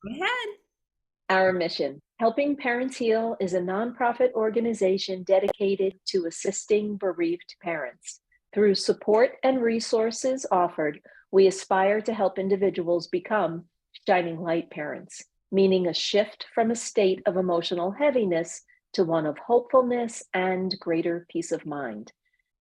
Go ahead. Our mission, Helping Parents Heal, is a nonprofit organization dedicated to assisting bereaved parents. Through support and resources offered, we aspire to help individuals become shining light parents, meaning a shift from a state of emotional heaviness to one of hopefulness and greater peace of mind.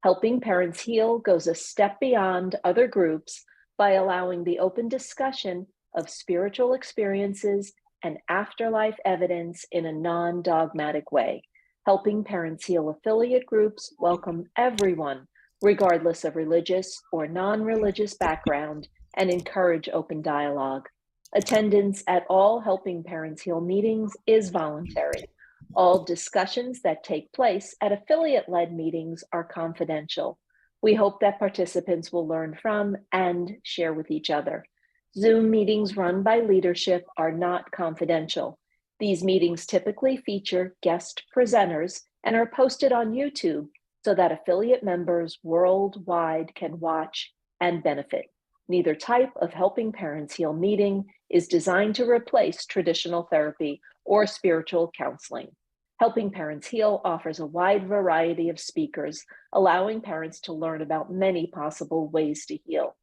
Helping Parents Heal goes a step beyond other groups by allowing the open discussion of spiritual experiences and afterlife evidence in a non-dogmatic way. Helping Parents Heal affiliate groups welcome everyone, regardless of religious or non-religious background, and encourage open dialogue. Attendance at all Helping Parents Heal meetings is voluntary. All discussions that take place at affiliate-led meetings are confidential. We hope that participants will learn from and share with each other. Zoom meetings run by leadership are not confidential. These meetings typically feature guest presenters and are posted on YouTube so that affiliate members worldwide can watch and benefit. Neither type of Helping Parents Heal meeting is designed to replace traditional therapy or spiritual counseling. Helping Parents Heal offers a wide variety of speakers, allowing parents to learn about many possible ways to heal.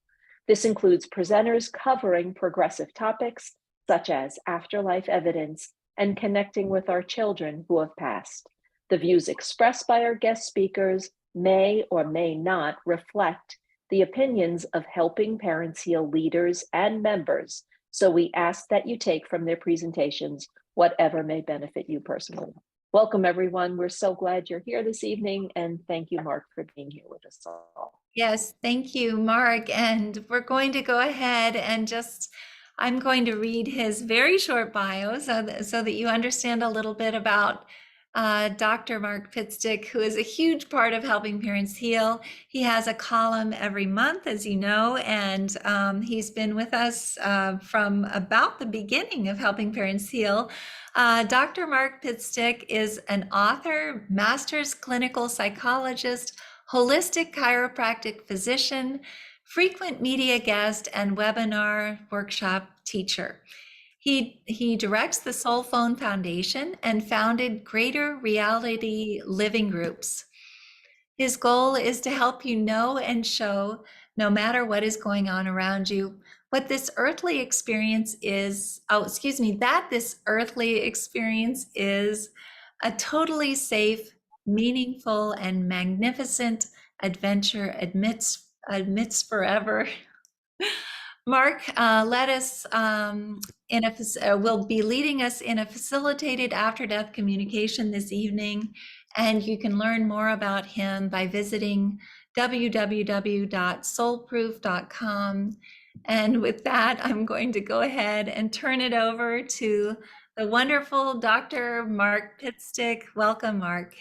This includes presenters covering progressive topics such as afterlife evidence and connecting with our children who have passed. The views expressed by our guest speakers may or may not reflect the opinions of Helping Parents Heal leaders and members, so we ask that you take from their presentations whatever may benefit you personally. Welcome, everyone. We're so glad you're here this evening, and thank you, Mark, for being here with us all. Yes, thank you, Mark. And we're going to go ahead and I'm going to read his very short bio so that you understand a little bit about Dr. Mark Pitstick, who is a huge part of Helping Parents Heal. He has a column every month, as you know, and he's been with us from about the beginning of Helping Parents Heal. Dr. Mark Pitstick is an author, master's clinical psychologist, holistic chiropractic physician, frequent media guest, and webinar workshop teacher. He directs the Soul Phone Foundation and founded Greater Reality Living Groups. His goal is to help you know and show, no matter what is going on around you, what this earthly experience is, that this earthly experience is a totally safe, meaningful, and magnificent adventure amidst forever. Mark will be leading us in a facilitated after-death communication this evening, and you can learn more about him by visiting www.soulproof.com. And with that, I'm going to go ahead and turn it over to the wonderful Dr. Mark Pitstick. Welcome, Mark.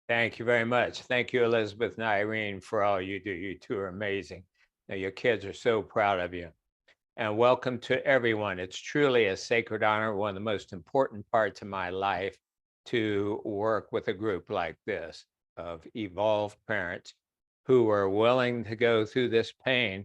Thank you very much. Thank you, Elizabeth and Irene, for all you do. You two are amazing. Now, your kids are so proud of you. And welcome to everyone. It's truly a sacred honor, one of the most important parts of my life, to work with a group like this of evolved parents who are willing to go through this pain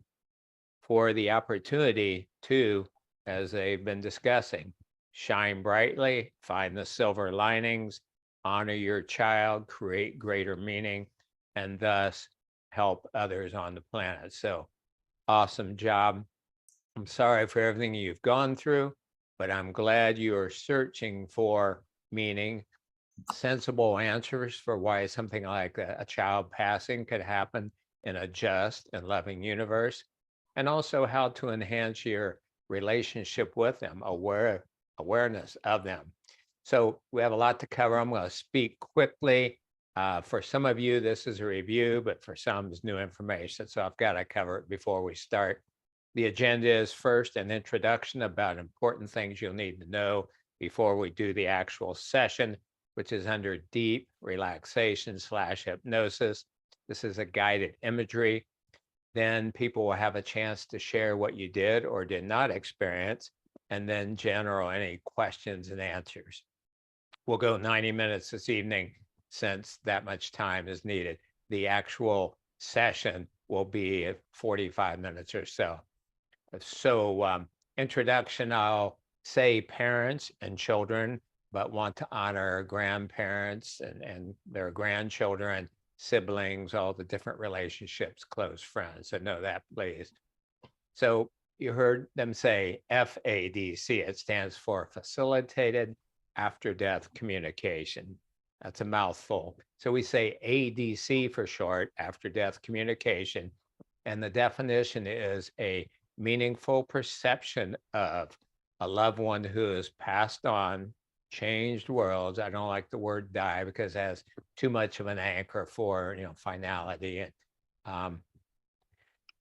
for the opportunity to, as they've been discussing, shine brightly, find the silver linings, honor your child, create greater meaning, and thus help others on the planet. So awesome job. I'm sorry for everything you've gone through, but I'm glad you are searching for meaning, sensible answers for why something like a child passing could happen in a just and loving universe, and also how to enhance your relationship with them, awareness of them. So we have a lot to cover. I'm going to speak quickly. For some of you, this is a review, but for some, it's new information. So I've got to cover it before we start. The agenda is first an introduction about important things you'll need to know before we do the actual session, which is under deep relaxation/hypnosis. This is a guided imagery. Then people will have a chance to share what you did or did not experience, and then general any questions and answers. We'll go 90 minutes this evening since that much time is needed. The actual session will be 45 minutes or so. So introduction, I'll say parents and children, but want to honor grandparents and their grandchildren, siblings, all the different relationships, close friends. So know that, please. So you heard them say FADC. It stands for Facilitated After Death Communication. That's a mouthful. So we say ADC for short, After Death Communication. And the definition is a meaningful perception of a loved one who has passed on, changed worlds. I don't like the word die because it has too much of an anchor for, finality. And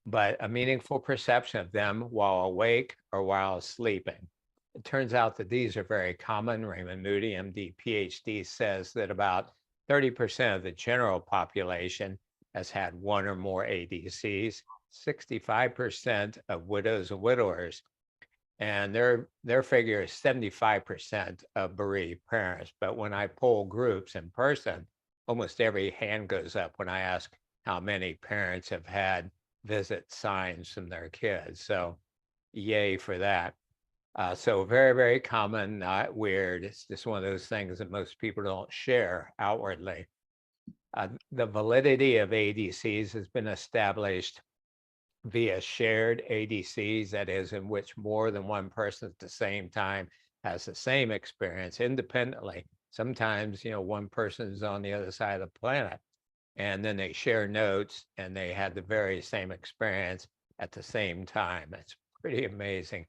but a meaningful perception of them while awake or while sleeping. It turns out that these are very common. Raymond Moody, MD, PhD, says that about 30% of the general population has had one or more ADCs, 65% of widows and widowers, and their figure is 75% of bereaved parents. But when I poll groups in person, almost every hand goes up when I ask how many parents have had visit signs from their kids. So yay for that. So very, very common, not weird. It's just one of those things that most people don't share outwardly. The validity of ADCs has been established via shared ADCs, that is, in which more than one person at the same time has the same experience independently. Sometimes, one person is on the other side of the planet, and then they share notes and they had the very same experience at the same time. It's pretty amazing.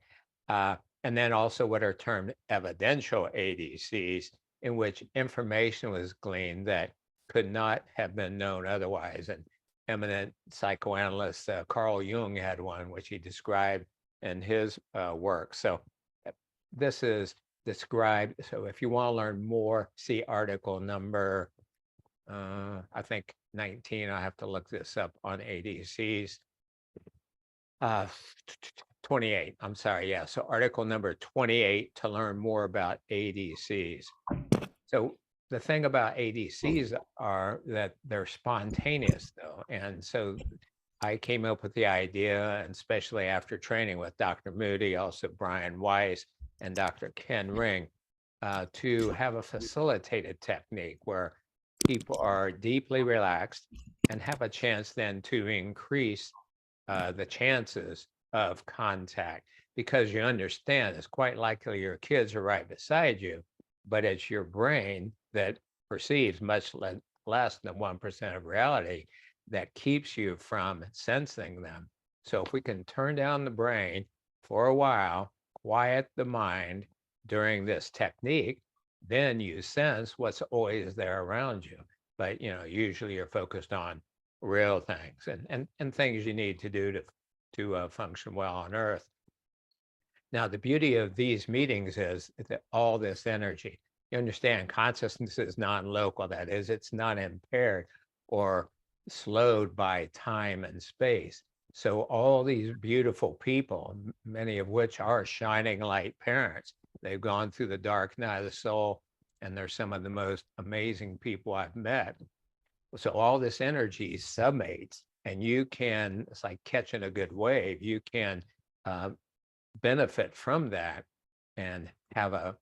And then also what are termed evidential ADCs, in which information was gleaned that could not have been known otherwise. And eminent psychoanalyst Carl Jung had one, which he described in his work. So this is described. So if you want to learn more, see article number, I think 19, I have to look this up on ADCs. 28, I'm sorry, yeah. So article number 28 to learn more about ADCs. So the thing about ADCs are that they're spontaneous though. And so I came up with the idea, and especially after training with Dr. Moody, also Brian Weiss and Dr. Ken Ring, to have a facilitated technique where people are deeply relaxed and have a chance then to increase the chances of contact, because you understand it's quite likely your kids are right beside you, but it's your brain that perceives much less than 1% of reality that keeps you from sensing them. So if we can turn down the brain for a while, quiet the mind during this technique, then you sense what's always there around you. But usually you're focused on real things and things you need to do to function well on Earth. Now, the beauty of these meetings is that all this energy, you understand, consciousness is non-local. That is, it's not impaired or slowed by time and space. So all these beautiful people, many of which are shining light parents, they've gone through the dark night of the soul, and they're some of the most amazing people I've met. So all this energy summates, and you can, it's like catching a good wave, you can benefit from that and have a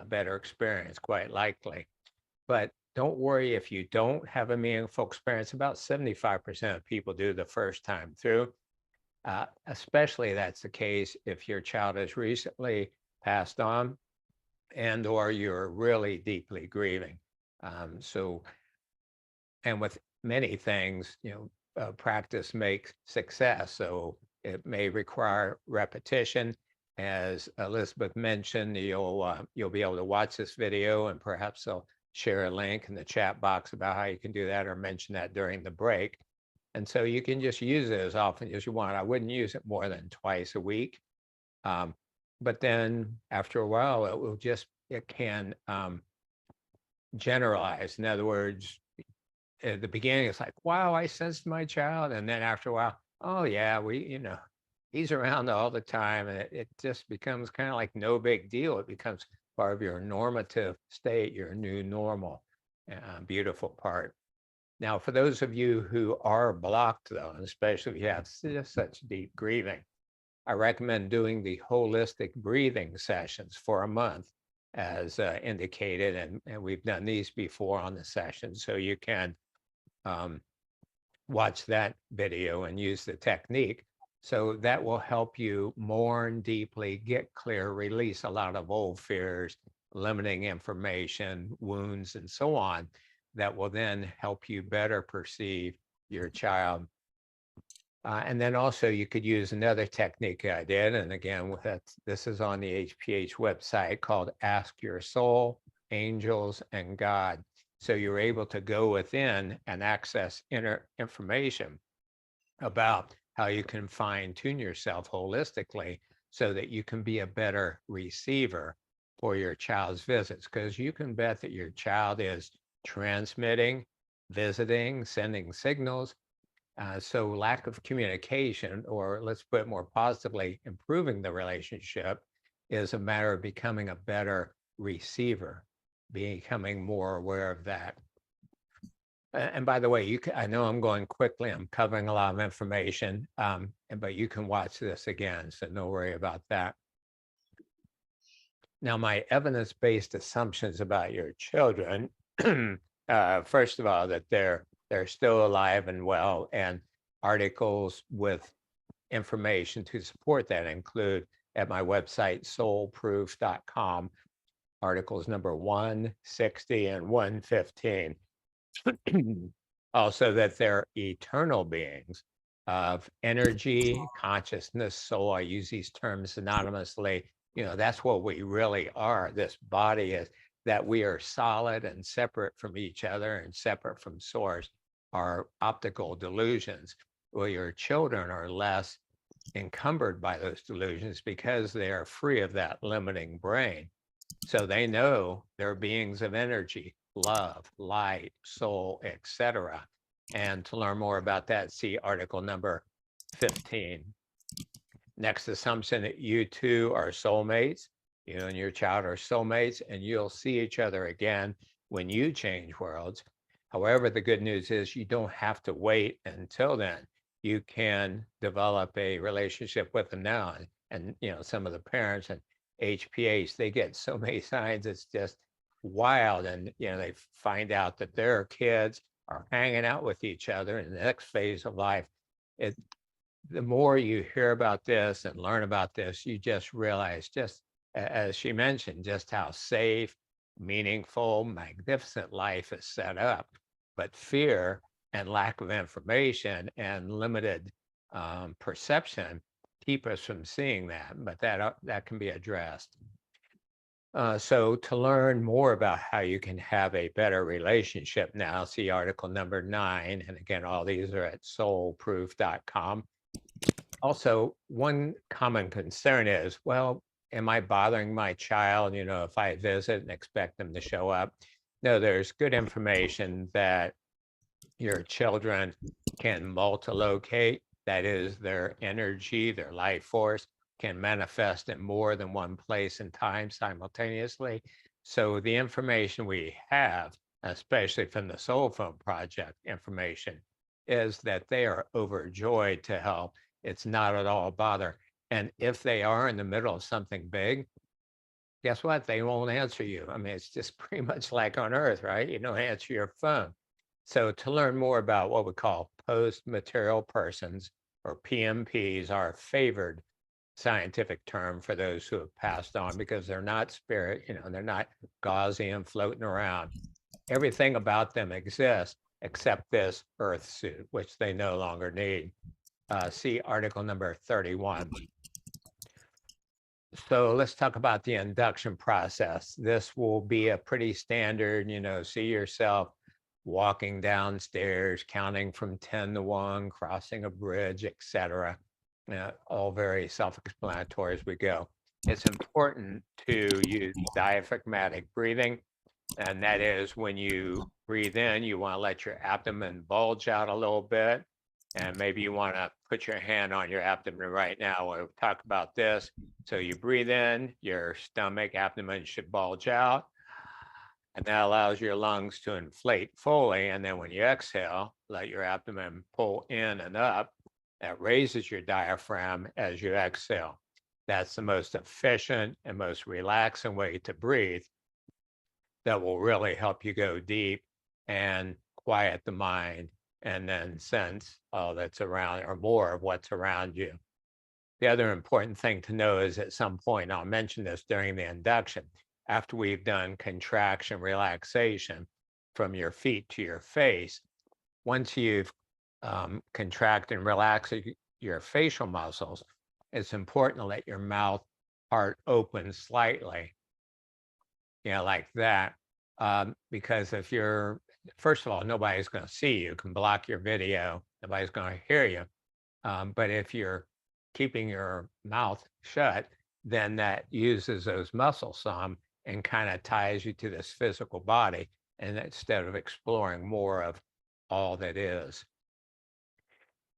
better experience, quite likely. But don't worry if you don't have a meaningful experience. About 75% of people do the first time through. Especially that's the case if your child has recently passed on and or you're really deeply grieving. And with many things, practice makes success. So it may require repetition. As Elizabeth mentioned, you'll be able to watch this video, and perhaps I'll share a link in the chat box about how you can do that, or mention that during the break. And so you can just use it as often as you want. I wouldn't use it more than twice a week. But then after a while, it can generalize. In other words, at the beginning, it's like, wow, I sensed my child. And then after a while, oh yeah, he's around all the time. And it just becomes kind of like no big deal. It becomes part of your normative state, your new normal. Beautiful part. Now, for those of you who are blocked though, and especially if you have just such deep grieving, I recommend doing the holistic breathing sessions for a month as indicated. And we've done these before on the session. So you can watch that video and use the technique. So that will help you mourn deeply, get clear, release a lot of old fears, limiting information, wounds, and so on, that will then help you better perceive your child. And then also you could use another technique I did. And again, this is on the HPH website, called Ask Your Soul, Angels, and God. So you're able to go within and access inner information about how you can fine tune yourself holistically so that you can be a better receiver for your child's visits. Because you can bet that your child is transmitting, visiting, sending signals. So lack of communication, or let's put it more positively, improving the relationship, is a matter of becoming a better receiver, becoming more aware of that. And by the way, I know I'm going quickly, I'm covering a lot of information, but you can watch this again, so no worry about that. Now, my evidence-based assumptions about your children, first of all, that they're still alive and well, and articles with information to support that include at my website, soulproof.com, articles number 160 and 115. Also, that they're eternal beings of energy, consciousness, soul. I use these terms synonymously. That's what we really are. This body is, that we are solid and separate from each other and separate from source are optical delusions. Well, your children are less encumbered by those delusions because they are free of that limiting brain. So they know they're beings of energy, love, light, soul, etc. And to learn more about that, see article number 15. Next assumption, that you two are soulmates. You and your child are soulmates, and you'll see each other again when you change worlds. However, the good news is you don't have to wait until then. You can develop a relationship with them now. And some of the parents and HPH, they get so many signs, it's just wild. And they find out that their kids are hanging out with each other in the next phase of life. The more you hear about this and learn about this, you just realize, just as she mentioned, just how safe, meaningful, magnificent life is set up. But fear and lack of information and limited perception keep us from seeing that, but that can be addressed. So to learn more about how you can have a better relationship now, see article number 9. And again, all these are at soulproof.com. Also, one common concern is, well, am I bothering my child, if I visit and expect them to show up? No, there's good information that your children can multilocate. That is, their energy, their life force can manifest in more than one place and time simultaneously. So the information we have, especially from the Soul Phone Project information, is that they are overjoyed to help. It's not at all a bother. And if they are in the middle of something big, guess what? They won't answer you. I mean, it's just pretty much like on Earth, right? You don't answer your phone. So to learn more about what we call post-material persons, or PMPs, our favored scientific term for those who have passed on, because they're not spirit, they're not Gaussian floating around. Everything about them exists except this Earth suit, which they no longer need. See article number 31. So let's talk about the induction process. This will be a pretty standard, see yourself walking downstairs, counting from 10 to 1, crossing a bridge, etc. All very self-explanatory as we go. It's important to use diaphragmatic breathing. And that is, when you breathe in, you want to let your abdomen bulge out a little bit. And maybe you want to put your hand on your abdomen right now. We'll talk about this. So you breathe in, your stomach, abdomen should bulge out. And that allows your lungs to inflate fully. And then when you exhale, let your abdomen pull in and up. That raises your diaphragm as you exhale. That's the most efficient and most relaxing way to breathe that will really help you go deep and quiet the mind and then sense all that's around or more of what's around you. The other important thing to know is at some point, I'll mention this during the induction, after we've done contraction, relaxation from your feet to your face, once you've contracted and relaxed your facial muscles, it's important to let your mouth part open slightly, like that. Because if you're, first of all, nobody's going to see you, can block your video, nobody's going to hear you. But if you're keeping your mouth shut, then that uses those muscles some and kind of ties you to this physical body. And instead of exploring more of all that is,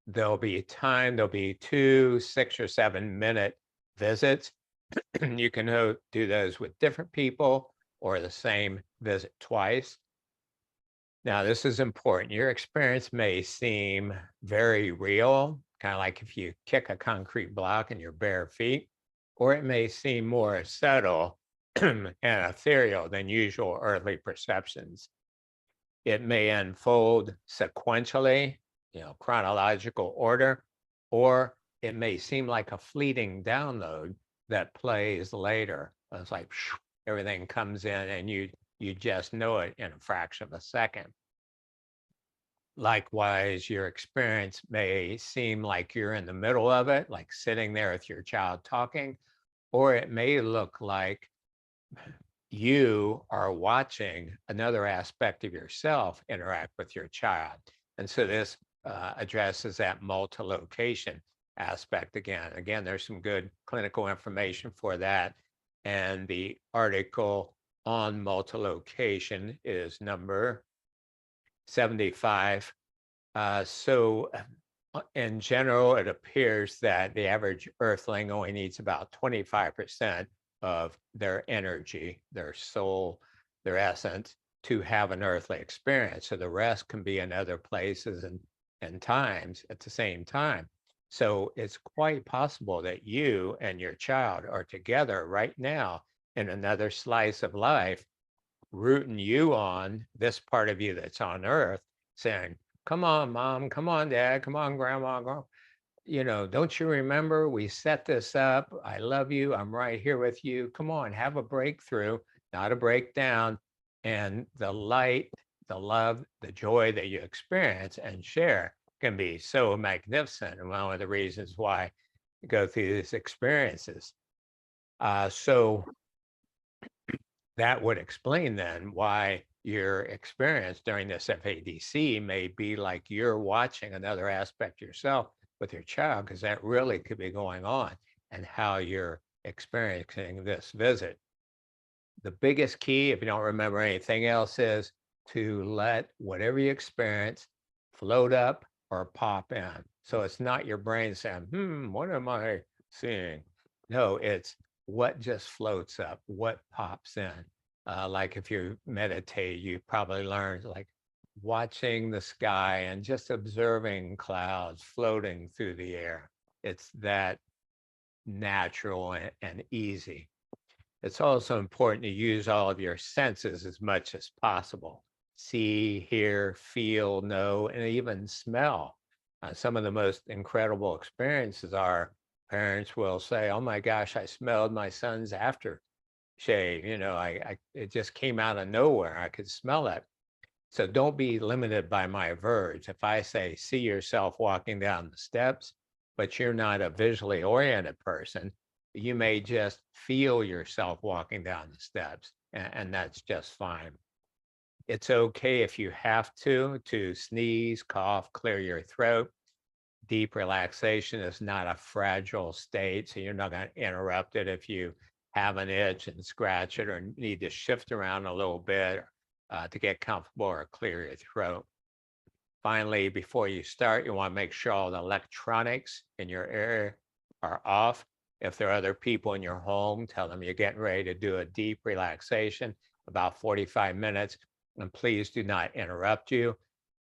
there'll be 2, 6 or 7 minute visits. You can do those with different people or the same visit twice. Now, this is important. Your experience may seem very real, kind of like if you kick a concrete block in your bare feet, or it may seem more subtle and ethereal than usual earthly perceptions. It may unfold sequentially, chronological order, or it may seem like a fleeting download that plays later. It's like everything comes in and you just know it in a fraction of a second. Likewise, your experience may seem like you're in the middle of it, like sitting there with your child talking, or it may look like you are watching another aspect of yourself interact with your child. And so this addresses that multi-location aspect again. Again, there's some good clinical information for that. And the article on multi-location is number 75. So in general, it appears that the average earthling only needs about 25% of their energy, their soul, their essence, to have an earthly experience. So the rest can be in other places and times at the same time. So it's quite possible that you and your child are together right now in another slice of life, rooting you on this part of you that's on earth, saying, come on, mom, come on, dad, come on, grandma, don't you remember we set this up? I love you. I'm right here with you. Come on, have a breakthrough, not a breakdown. And the light, the love, the joy that you experience and share can be so magnificent. And one of the reasons why you go through these experiences. So that would explain then why your experience during this FADC may be like you're watching another aspect of yourself with your child, because that really could be going on, and how you're experiencing this visit. The biggest key, if you don't remember anything else, is to let whatever you experience float up or pop in. So it's not your brain saying, what am I seeing? No, it's what just floats up, what pops in. Like if you meditate, you probably learned like watching the sky and just observing clouds floating through the air. It's that natural and easy. It's also important to use all of your senses as much as possible. See, hear, feel, know, and even smell. Some of the most incredible experiences are parents will say, oh my gosh, I smelled my son's aftershave. It just came out of nowhere. I could smell it. So don't be limited by my words. If I say, see yourself walking down the steps, but you're not a visually oriented person, you may just feel yourself walking down the steps, and that's just fine. It's okay if you have to sneeze, cough, clear your throat. Deep relaxation is not a fragile state, so you're not going to interrupt it if you have an itch and scratch it, or need to shift around a little bit to get comfortable or clear your throat. Finally, before you start, you want to make sure all the electronics in your area are off. If there are other people in your home, tell them you're getting ready to do a deep relaxation, about 45 minutes, and please do not interrupt you.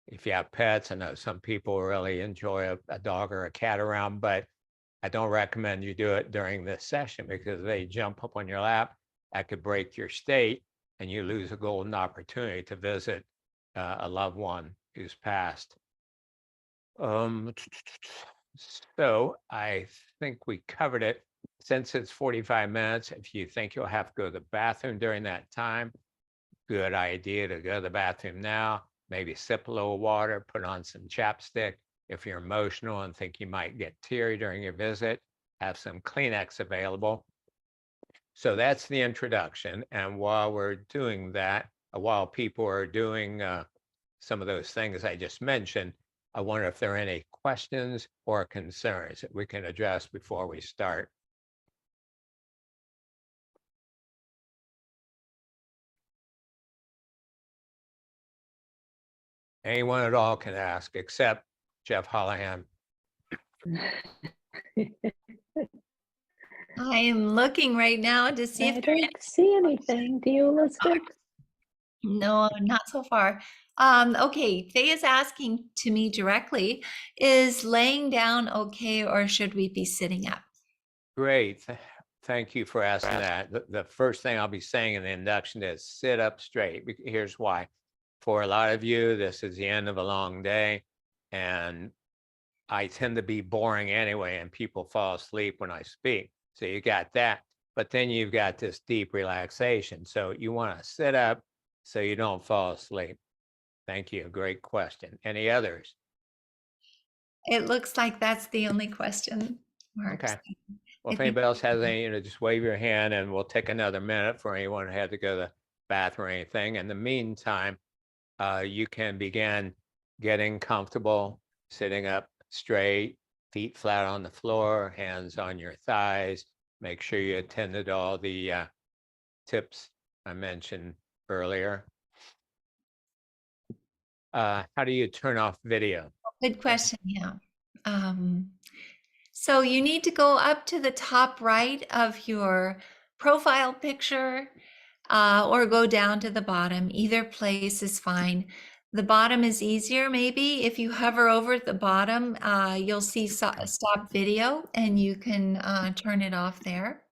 If you have pets, I know some people really enjoy a dog or a cat around, but I don't recommend you do it during this session because they jump up on your lap. That could break your state and you lose a golden opportunity to visit a loved one who's passed. So I think we covered it. Since it's 45 minutes, if you think you'll have to go to the bathroom during that time, good idea to go to the bathroom now, maybe sip a little water, put on some chapstick. If you're emotional and think you might get teary during your visit, have some Kleenex available. So that's the introduction. And while we're doing that, while people are doing some of those things I just mentioned, I wonder if there are any questions or concerns that we can address before we start. Anyone at all can ask, except Jeff Holohan. I am looking right now to see if I there are don't see anything. Do you, Elizabeth? no, not so far. Okay, Faye is asking to me directly, is laying down okay, or should we be sitting up? Great. Thank you for asking that. The first thing I'll be saying in the induction is sit up straight. Here's why. For a lot of you, this is the end of a long day, and I tend to be boring anyway, and people fall asleep when I speak. So you got that. But then you've got this deep relaxation. So you want to sit up so you don't fall asleep. Thank you. Great question. Any others? It looks like that's the only question, Mark. Okay. Well, I if think anybody else has any, just wave your hand and we'll take another minute for anyone who had to go to the bathroom or anything. In the meantime, you can begin getting comfortable, sitting up straight, feet flat on the floor, hands on your thighs. Make sure you attended all the tips I mentioned earlier. How do you turn off video? Good question, yeah. So you need to go up to the top right of your profile picture or go down to the bottom. Either place is fine. The bottom is easier maybe. If you hover over at the bottom, you'll see stop video and you can turn it off there.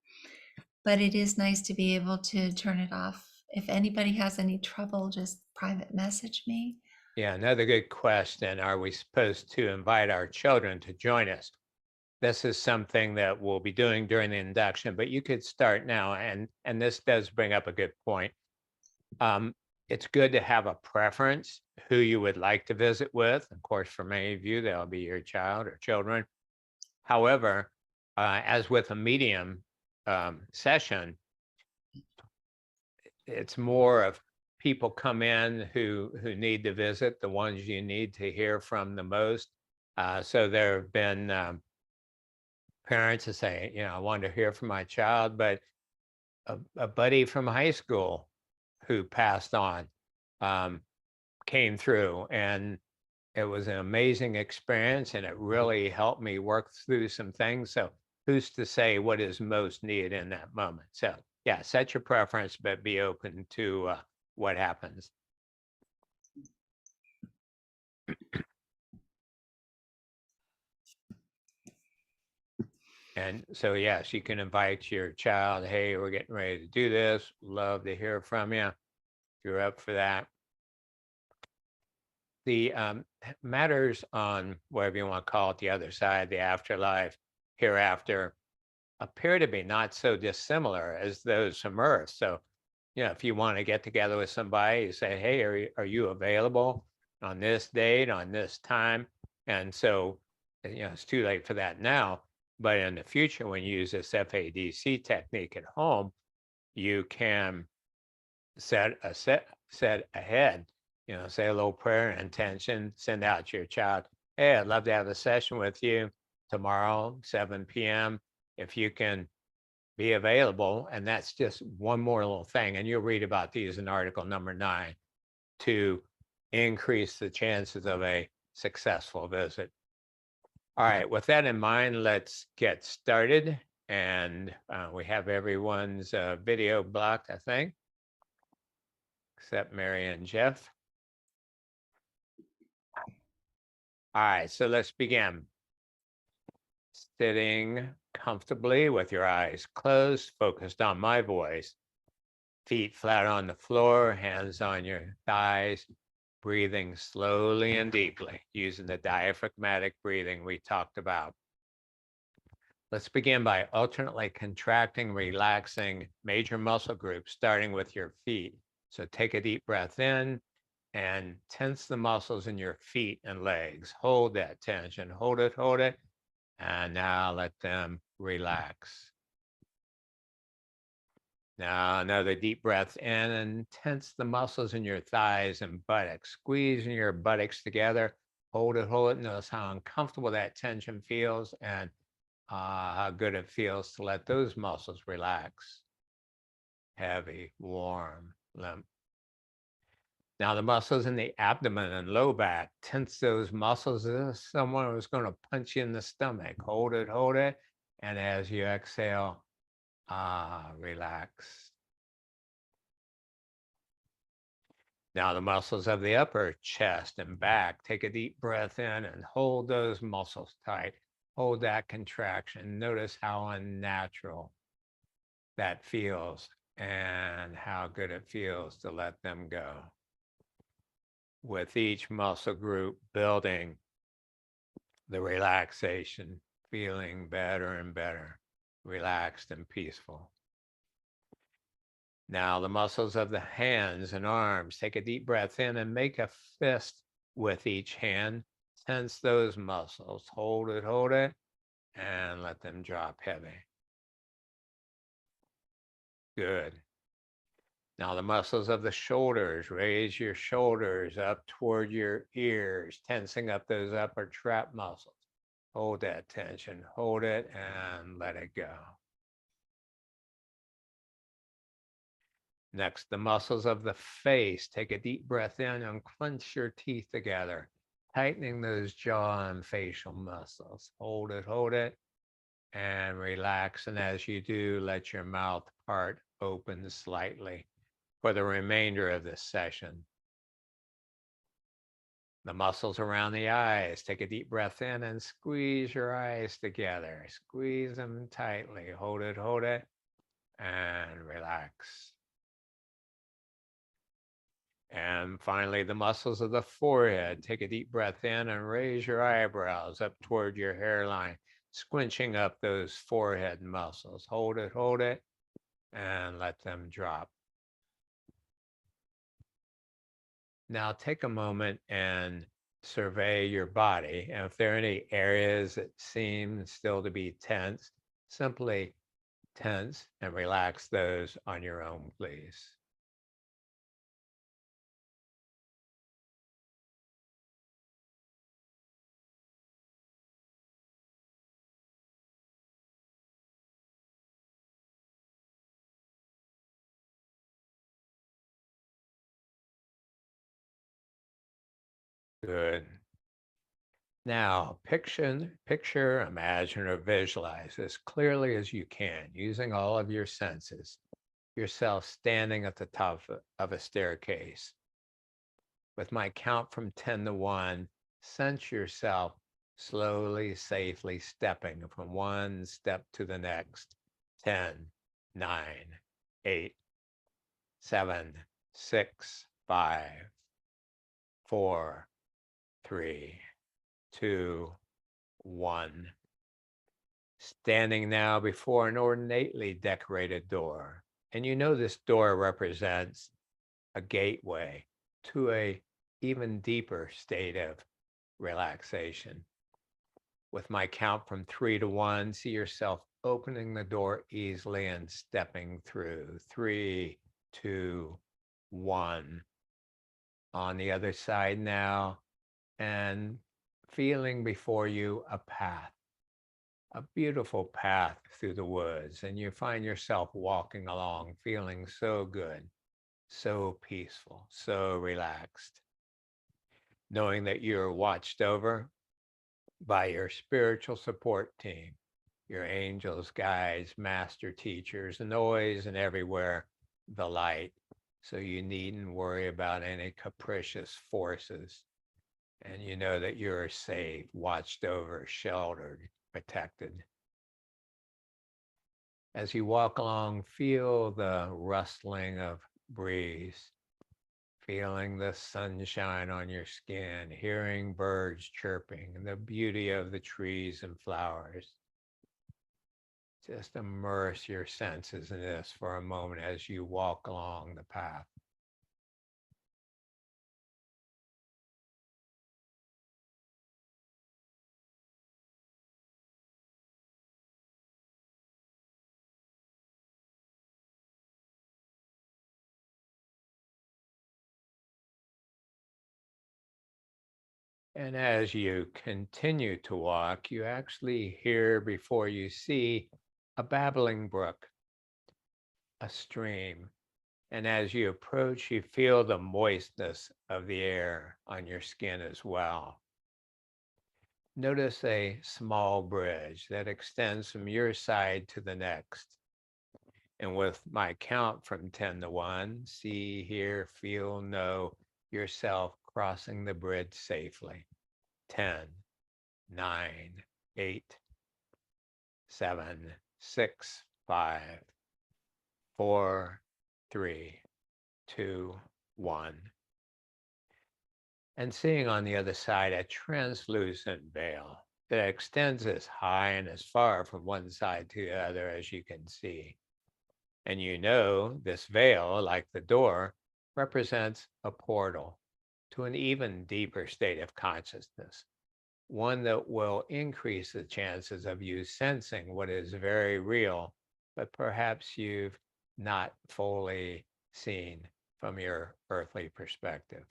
But it is nice to be able to turn it off. If anybody has any trouble, just private message me. Yeah, another good question. Are we supposed to invite our children to join us? This is something that we'll be doing during the induction, but you could start now. And this does bring up a good point. It's good to have a preference who you would like to visit with. Of course, for many of you, that'll be your child or children. However, as with a medium session, it's more of people come in who need to visit, the ones you need to hear from the most. So there have been parents that say, I wanted to hear from my child, but a buddy from high school who passed on came through, and it was an amazing experience, and it really helped me work through some things. So who's to say what is most needed in that moment? So yeah, set your preference, but be open to what happens. And so, yes, you can invite your child. Hey, we're getting ready to do this. Love to hear from you. If you're up for that. The matters on whatever you want to call it, the other side, the afterlife, hereafter, appear to be not so dissimilar as those from Earth. So, if you want to get together with somebody, you say, hey, are you available on this date, on this time? And so, it's too late for that now. But in the future, when you use this FADC technique at home, you can set ahead, say a little prayer and intention, send out to your child, hey, I'd love to have a session with you tomorrow, 7 p.m. If you can be available. And that's just one more little thing. And you'll read about these in article number 9 to increase the chances of a successful visit. All right, with that in mind, let's get started. And we have everyone's video blocked, I think, except Mary and Jeff. All right, so let's begin. Sitting comfortably with your eyes closed, focused on my voice. Feet flat on the floor, hands on your thighs, breathing slowly and deeply using the diaphragmatic breathing we talked about. Let's begin by alternately contracting, relaxing major muscle groups, starting with your feet. So take a deep breath in and tense the muscles in your feet and legs. Hold that tension, hold it, and now let them relax. Now another deep breath in and tense the muscles in your thighs and buttocks, squeezing your buttocks together. Hold it, notice how uncomfortable that tension feels and how good it feels to let those muscles relax. Heavy, warm, limp. Now the muscles in the abdomen and low back, tense those muscles as if someone was going to punch you in the stomach. Hold it. And as you exhale, relax. Now the muscles of the upper chest and back, take a deep breath in and hold those muscles tight. Hold that contraction. Notice how unnatural that feels and how good it feels to let them go. With each muscle group building the relaxation, feeling better and better, relaxed and peaceful. Now the muscles of the hands and arms, take a deep breath in and make a fist with each hand. Tense those muscles, hold it, and let them drop heavy. Good. Now the muscles of the shoulders, raise your shoulders up toward your ears, tensing up those upper trap muscles. Hold that tension, hold it, and let it go. Next, the muscles of the face. Take a deep breath in and clench your teeth together, tightening those jaw and facial muscles. Hold it, and relax. And as you do, let your mouth part open slightly for the remainder of this session. The muscles around the eyes. Take a deep breath in and squeeze your eyes together. Squeeze them tightly. Hold it, and relax. And finally, the muscles of the forehead. Take a deep breath in and raise your eyebrows up toward your hairline, squinching up those forehead muscles. Hold it, and let them drop. Now take a moment and survey your body. And if there are any areas that seem still to be tense, simply tense and relax those on your own, please. Good. Now, picture, imagine, or visualize as clearly as you can, using all of your senses, yourself standing at the top of a staircase. With my count from 10 to 1, sense yourself slowly, safely stepping from one step to the next. 10, 9, 8, 7, 6, 5, 4, 3, 2, 1. Standing now before an ornately decorated door. And you know this door represents a gateway to a even deeper state of relaxation. With my count from 3 to 1, see yourself opening the door easily and stepping through. 3, 2, 1. On the other side now, and feeling before you a path, a beautiful path through the woods, and you find yourself walking along, feeling so good, so peaceful, so relaxed, knowing that you're watched over by your spiritual support team, your angels, guides, master teachers, and always and everywhere the light. So you needn't worry about any capricious forces. And you know that you're safe, watched over, sheltered, protected. As you walk along, feel the rustling of breeze, feeling the sunshine on your skin, hearing birds chirping, and the beauty of the trees and flowers. Just immerse your senses in this for a moment as you walk along the path. And as you continue to walk, you actually hear before you see a babbling brook, a stream. And as you approach, you feel the moistness of the air on your skin as well. Notice a small bridge that extends from your side to the next. And with my count from 10 to 1, see, hear, feel, know yourself crossing the bridge safely. 10, 9, 8, 7, 6, 5, 4, 3, 2, 1. And seeing on the other side a translucent veil that extends as high and as far from one side to the other as you can see. And you know this veil, like the door, represents a portal to an even deeper state of consciousness, one that will increase the chances of you sensing what is very real, but perhaps you've not fully seen from your earthly perspective.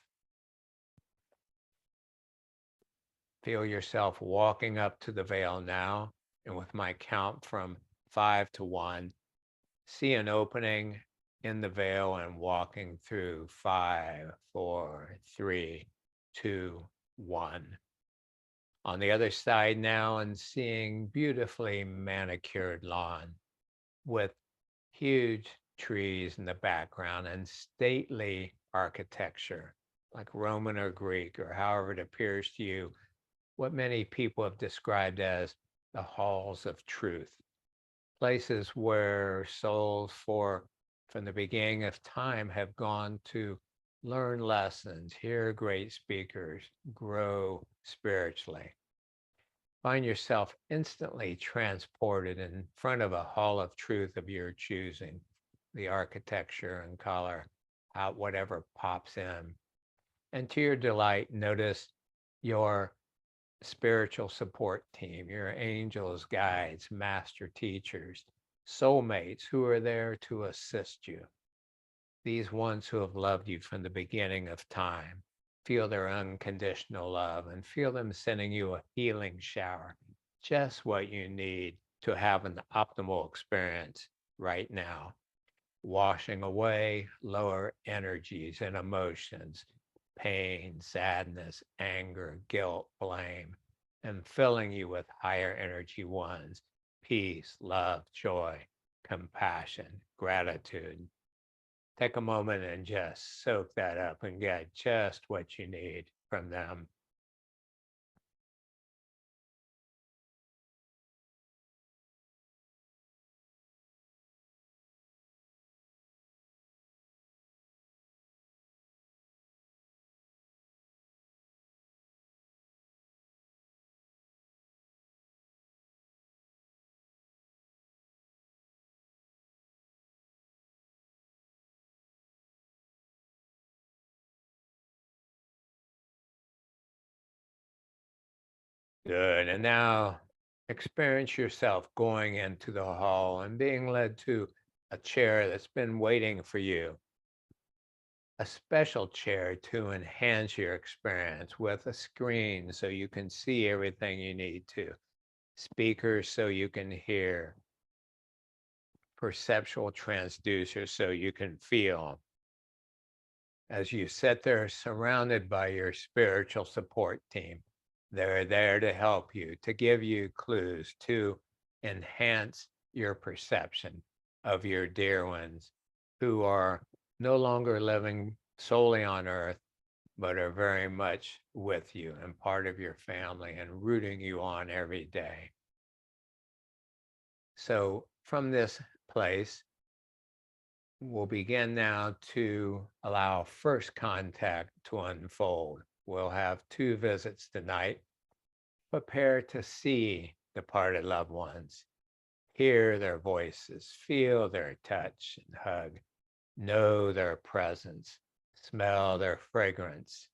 Feel yourself walking up to the veil now, and with my count from 5 to 1, see an opening in the veil and walking through 5, 4, 3, 2, 1. On the other side now, and seeing beautifully manicured lawn with huge trees in the background and stately architecture like Roman or Greek or however it appears to you, what many people have described as the halls of truth, places where souls from the beginning of time have gone to learn lessons, hear great speakers, grow spiritually. Find yourself instantly transported in front of a hall of truth of your choosing, the architecture and color, whatever pops in. And to your delight, notice your spiritual support team, your angels, guides, master teachers, soulmates who are there to assist you. These ones who have loved you from the beginning of time. Feel their unconditional love and feel them sending you a healing shower, just what you need to have an optimal experience right now, washing away lower energies and emotions, pain, sadness, anger, guilt, blame, and filling you with higher energy ones, peace, love, joy, compassion, gratitude. Take a moment and just soak that up and get just what you need from them. Good. And now experience yourself going into the hall and being led to a chair that's been waiting for you, a special chair to enhance your experience with a screen so you can see everything you need to, speakers so you can hear, perceptual transducers so you can feel. As you sit there surrounded by your spiritual support team, they're there to help you, to give you clues, to enhance your perception of your dear ones who are no longer living solely on earth, but are very much with you and part of your family and rooting you on every day. So from this place, we'll begin now to allow first contact to unfold. We'll have 2 visits tonight. Prepare to see departed loved ones, hear their voices, feel their touch and hug, know their presence, smell their fragrance.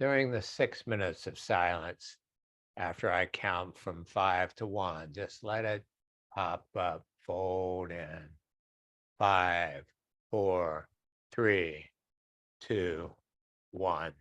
During the 6 minutes of silence, after I count from 5 to 1, just let it pop up, fold in. 5, 4, 3, 2, 1.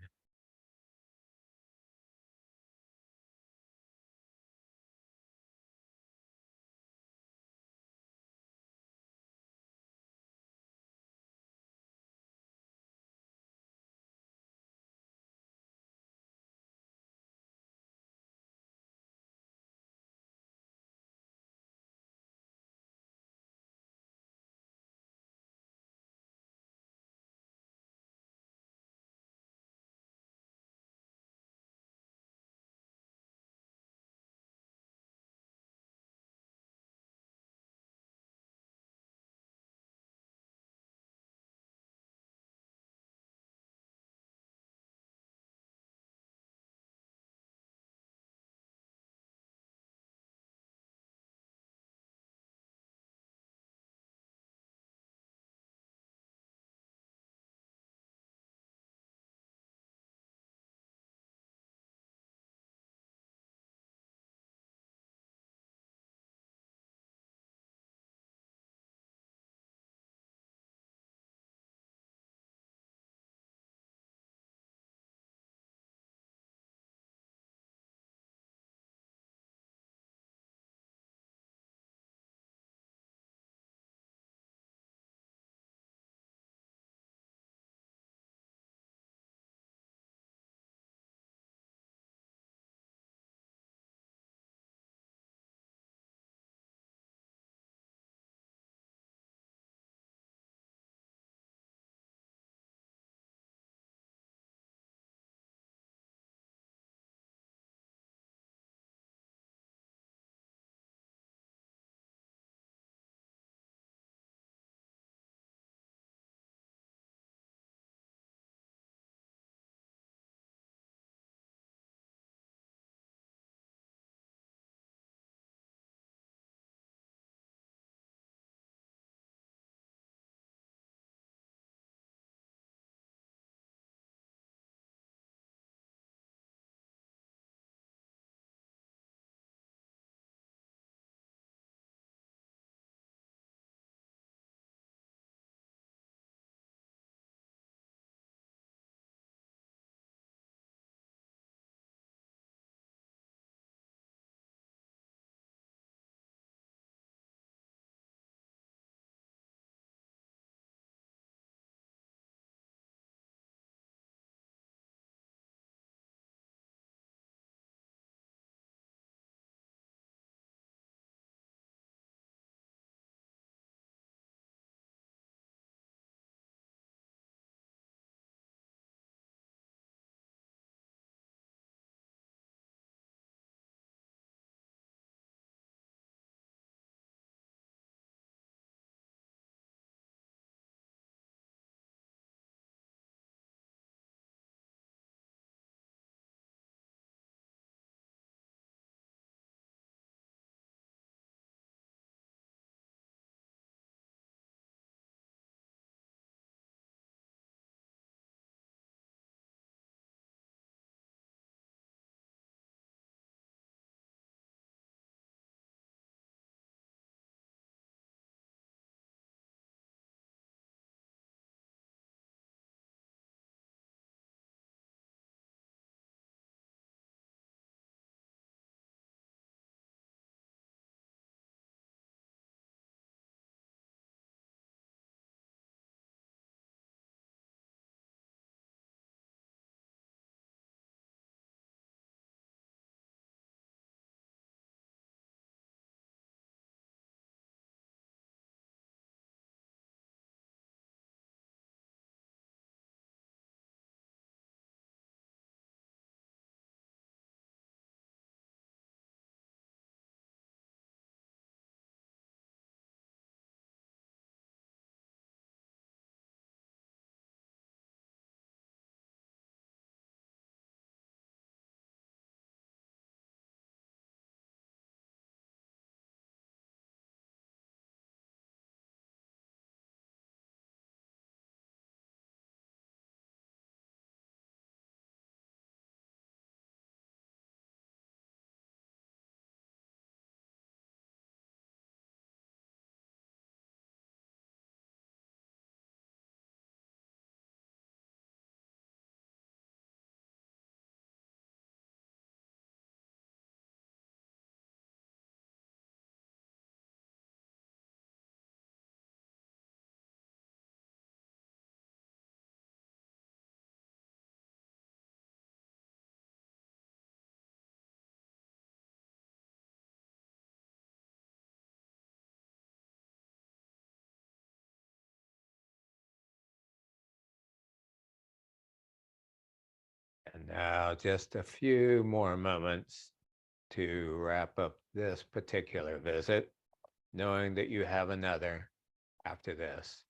Now, just a few more moments to wrap up this particular visit, knowing that you have another after this.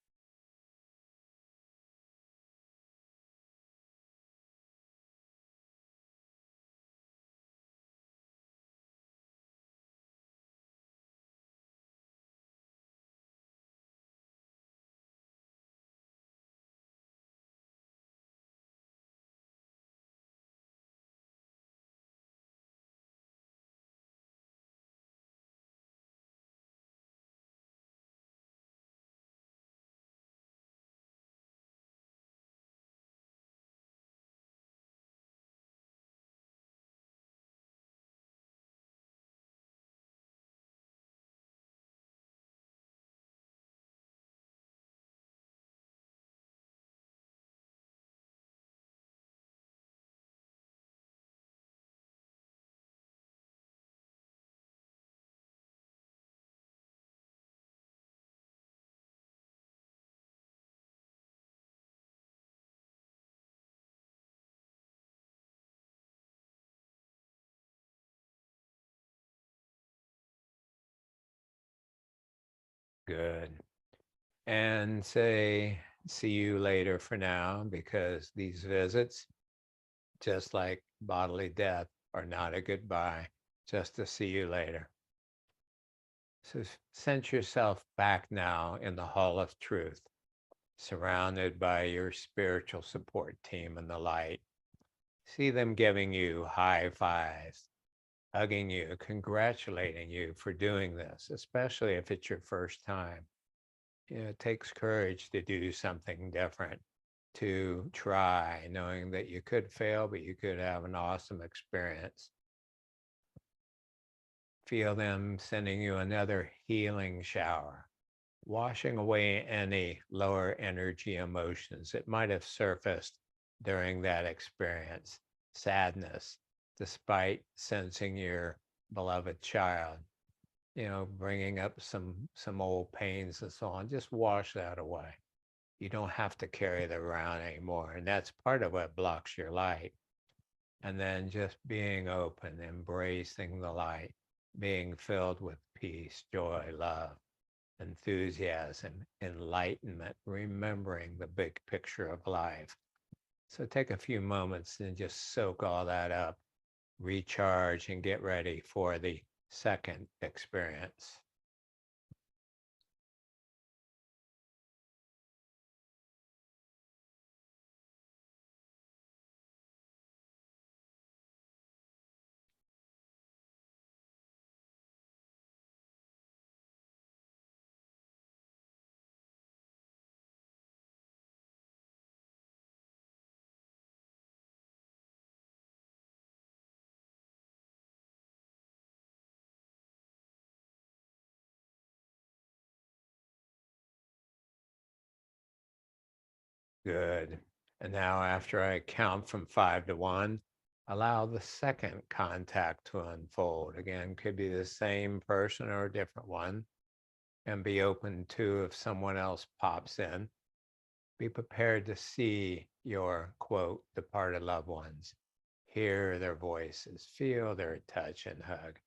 Good. And say, see you later for now, because these visits, just like bodily death, are not a goodbye, just to see you later. So sense yourself back now in the Hall of Truth, surrounded by your spiritual support team in the light. See them giving you high fives, hugging you, congratulating you for doing this, especially if it's your first time. It takes courage to do something different, to try, knowing that you could fail, but you could have an awesome experience. Feel them sending you another healing shower, washing away any lower energy emotions that might have surfaced during that experience. Sadness, despite sensing your beloved child, bringing up some old pains and so on. Just wash that away. You don't have to carry that around anymore. And that's part of what blocks your light. And then just being open, embracing the light, being filled with peace, joy, love, enthusiasm, enlightenment, remembering the big picture of life. So take a few moments and just soak all that up, recharge, and get ready for the second experience. Good. And now, after I count from 5 to 1, allow the second contact to unfold. Again, could be the same person or a different one, and be open to if someone else pops in. Be prepared to see your, quote, departed loved ones. Hear their voices, feel their touch and hug,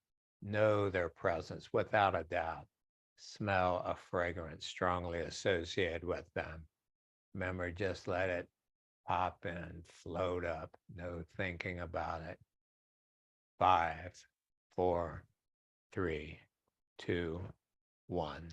know their presence without a doubt, smell a fragrance strongly associated with them. Remember, just let it pop in, float up, no thinking about it. 5, 4, 3, 2, 1.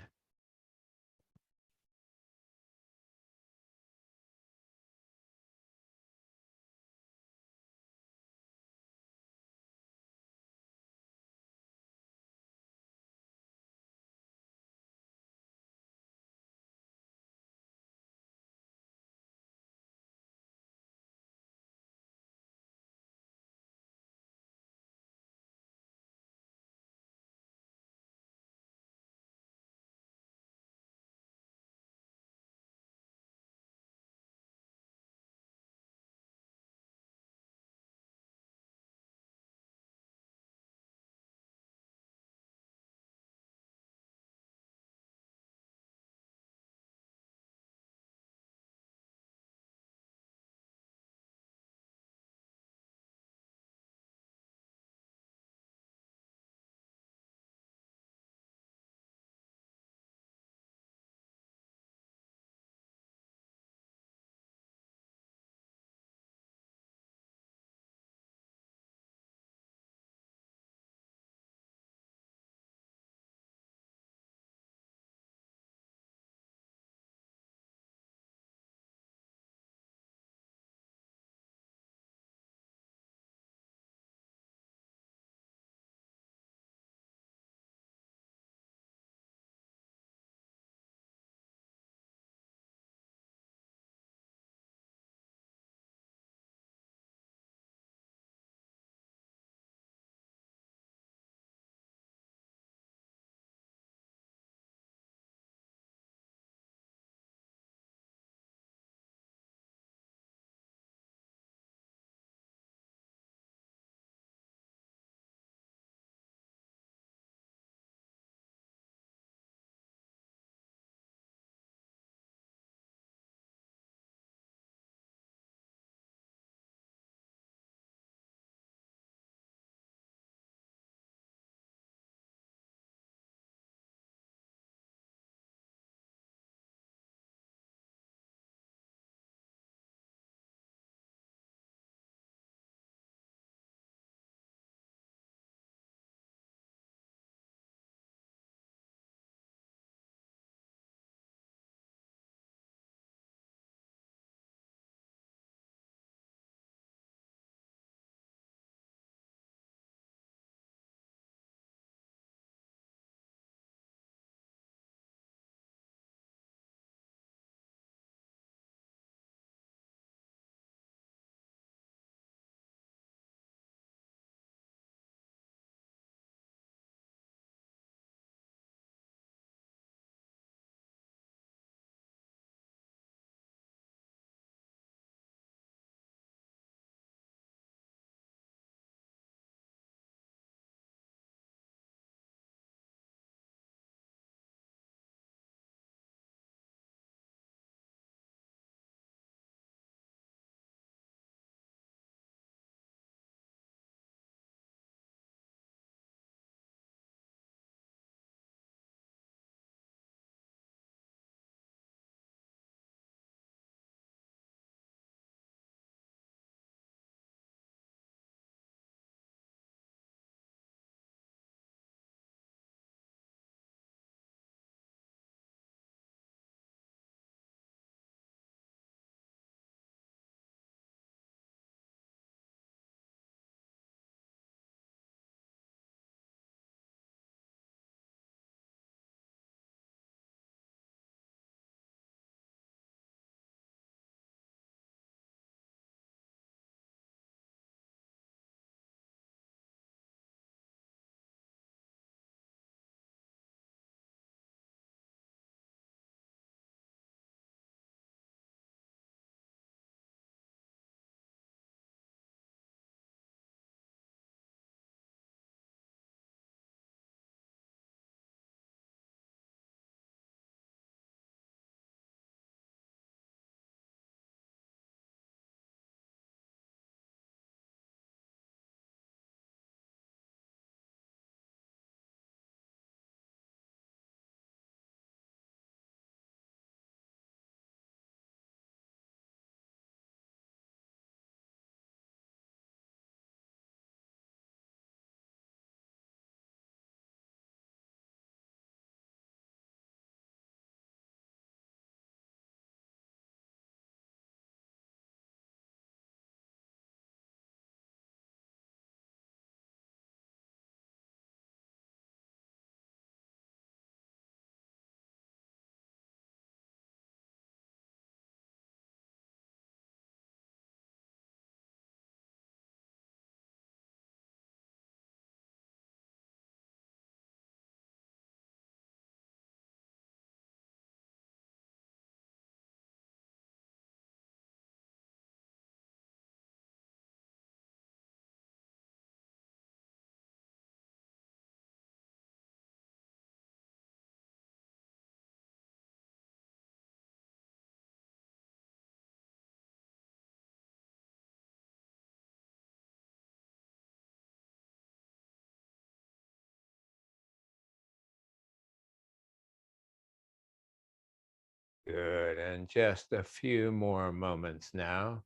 Good. And just a few more moments now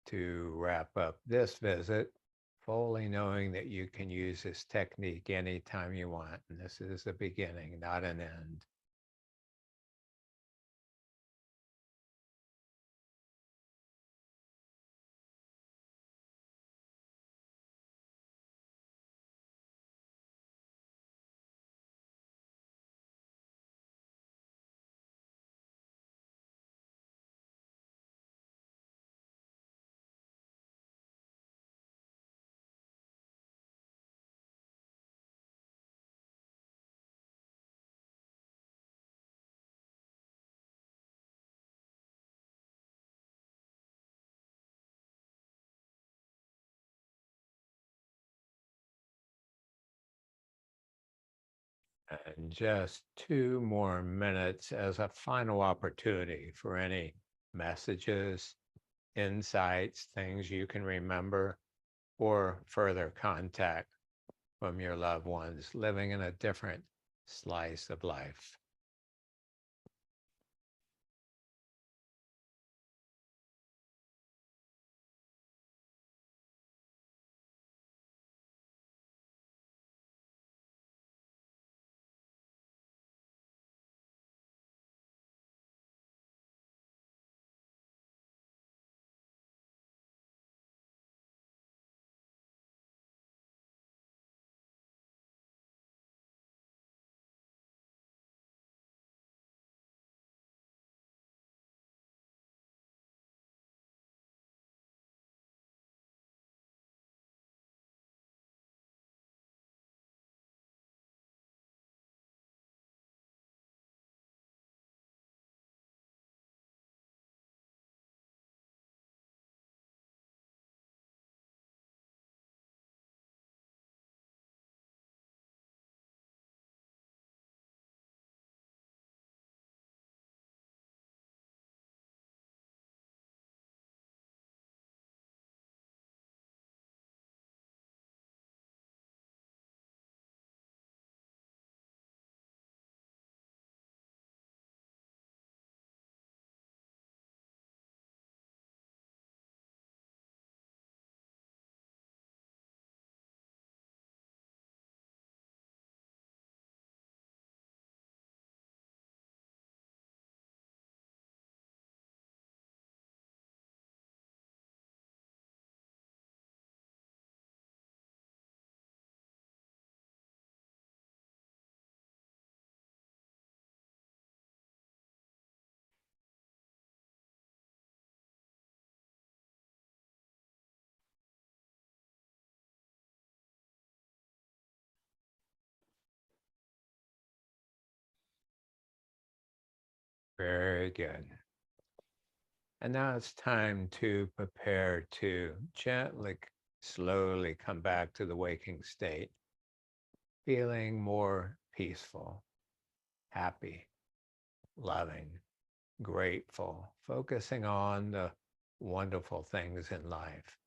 to wrap up this visit, fully knowing that you can use this technique anytime you want. And this is a beginning, not an end. And just 2 more minutes as a final opportunity for any messages, insights, things you can remember, or further contact from your loved ones living in a different slice of life. Very good. And now it's time to prepare to gently, slowly come back to the waking state, feeling more peaceful, happy, loving, grateful, focusing on the wonderful things in life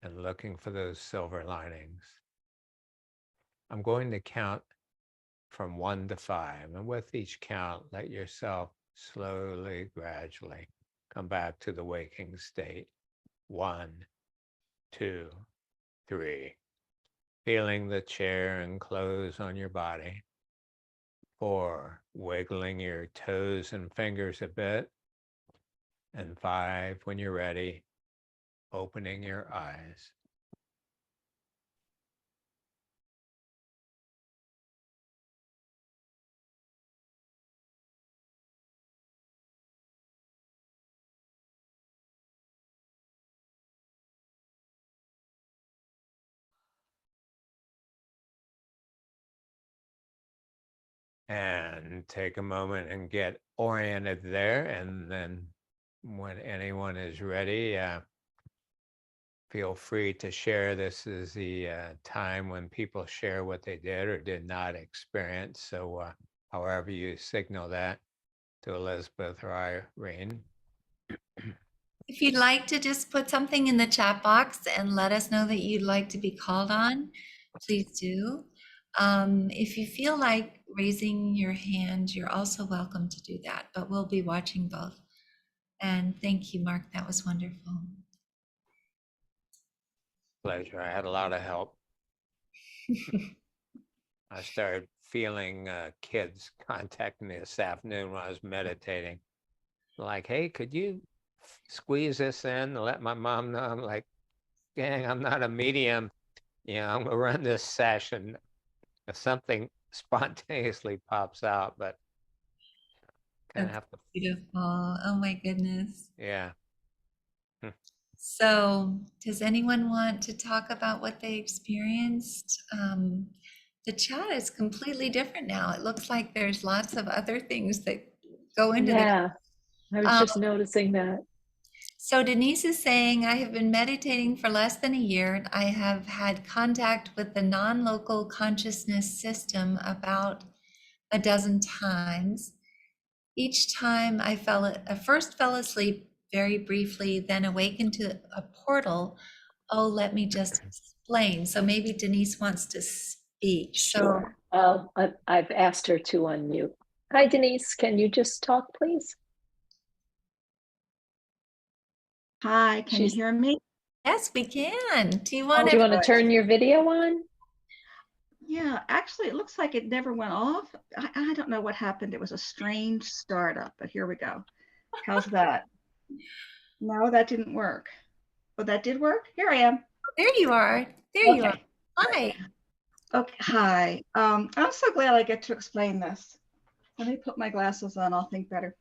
and looking for those silver linings. I'm going to count from 1 to 5. And with each count, let yourself slowly, gradually come back to the waking state. 1, 2, 3. Feeling the chair and clothes on your body. 4, wiggling your toes and fingers a bit. And 5, when you're ready, opening your eyes. And take a moment and get oriented there. And then when anyone is ready, feel free to share. This is the time when people share what they did or did not experience. So however you signal that to Elizabeth or Irene. If you'd like to just put something in the chat box and let us know that you'd like to be called on, please do. If you feel like raising your hand, you're also welcome to do that, but we'll be watching both. And thank you, Mark. That was wonderful. Pleasure. I had a lot of help. I started feeling kids contacting me this afternoon when I was meditating. Like, hey, could you squeeze this in and let my mom know? I'm like, gang, I'm not a medium. I'm gonna run this session. If something spontaneously pops out, but kind of That's have to, beautiful. Oh my goodness. yeah. So, does anyone want to talk about what they experienced? The chat is completely different now. It looks like there's lots of other things that go into the. Yeah, I was Um, just noticing that. so, Denise is saying, I have been meditating for less than a year. I have had contact with the non local consciousness system about a dozen times. Each time I first fell asleep very briefly, then awakened to a portal. Oh, let me just explain. So maybe Denise wants to speak. So Sure. I've asked her to unmute. Hi, Denise. Can you just talk, please? Hi, can you She's. hear me? yes, we can. Do you Oh, want Do you want to good. turn your video on? Yeah, actually, it looks like it never went off. I don't know what happened. It was a strange startup, but here we go. How's that? No, that didn't work. But that did work. Here I am. there you are. There you are. Okay. Hi. Okay. Hi. I'm so glad I get to explain this. Let me put my glasses on. I'll think better.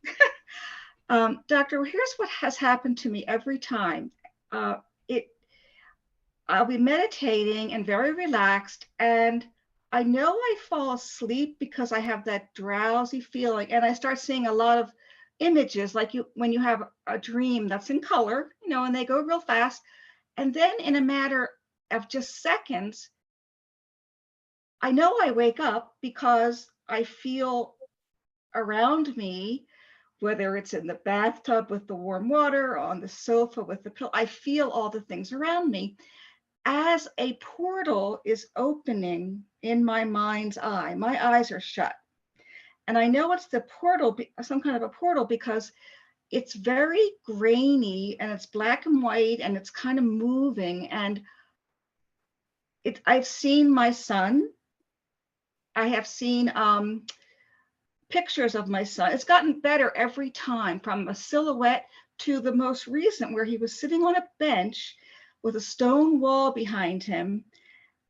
Doctor, here's what has happened to me every time. Uh, it I'll be meditating and very relaxed, and I know I fall asleep because I have that drowsy feeling, and I start seeing a lot of images like you when you have a dream that's in color, and they go real fast. And then in a matter of just seconds, I know I wake up because I feel around me, whether it's in the bathtub with the warm water or on the sofa with the pillow, I feel all the things around me as a portal is opening in my mind's eye. My eyes are shut. And I know it's the portal, some kind of a portal, because it's very grainy and it's black and white and it's kind of moving. And I've seen my son. I have seen pictures of my son. It's gotten better every time, from a silhouette to the most recent where he was sitting on a bench with a stone wall behind him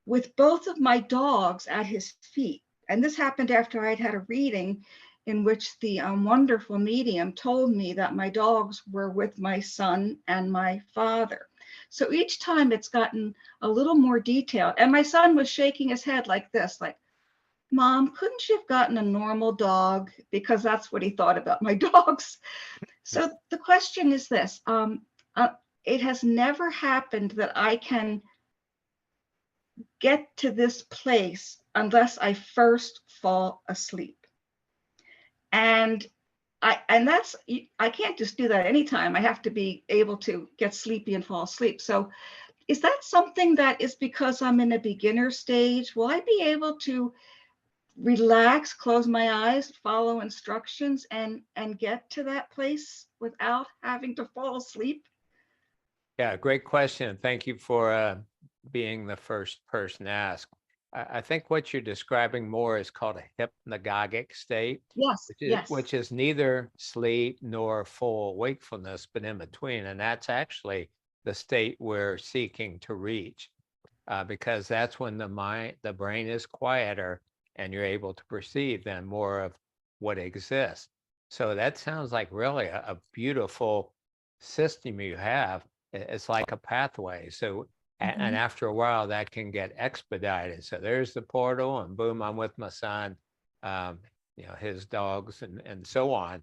with both of my dogs at his feet. And this happened after I'd had a reading in which the wonderful medium told me that my dogs were with my son and my father. So each time it's gotten a little more detailed. And my son was shaking his head like this, like, Mom, couldn't you have gotten a normal dog? Because that's what he thought about my dogs. So the question is this, it has never happened that I can get to this place unless I first fall asleep. And I can't just do that anytime. I have to be able to get sleepy and fall asleep. So is that something that is because I'm in a beginner stage? Will I be able to relax, close my eyes, follow instructions, and get to that place without having to fall asleep? Yeah, great question. Thank you for being the first person to ask. I think what you're describing more is called a hypnagogic state, Yes, yes. which is neither sleep nor full wakefulness, but in between. And that's actually the state we're seeking to reach, because that's when the brain is quieter and you're able to perceive then more of what exists. So that sounds like really a beautiful system you have. It's like a pathway. So, and after a while, that can get expedited. So there's the portal, and boom, I'm with my son, his dogs, and so on.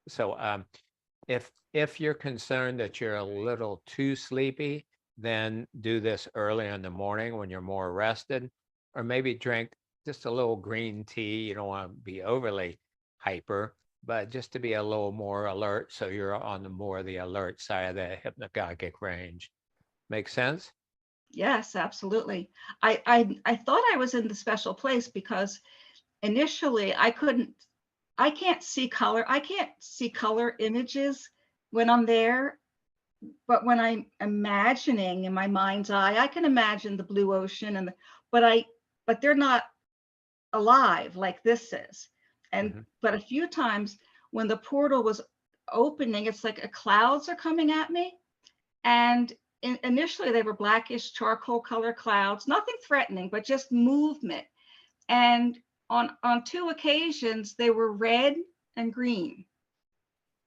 So, if you're concerned that you're a little too sleepy, then do this early in the morning when you're more rested, or maybe drink just a little green tea. You don't want to be overly hyper, but just to be a little more alert, so you're on the alert side of the hypnagogic range. Make sense? Yes, absolutely. I thought I was in the special place because initially I can't see color. I can't see color images when I'm there, but when I'm imagining in my mind's eye, I can imagine the blue ocean but they're not alive like this is. And but a few times when the portal was opening, it's like clouds are coming at me. And initially they were blackish charcoal color clouds, nothing threatening, but just movement. And on two occasions they were red and green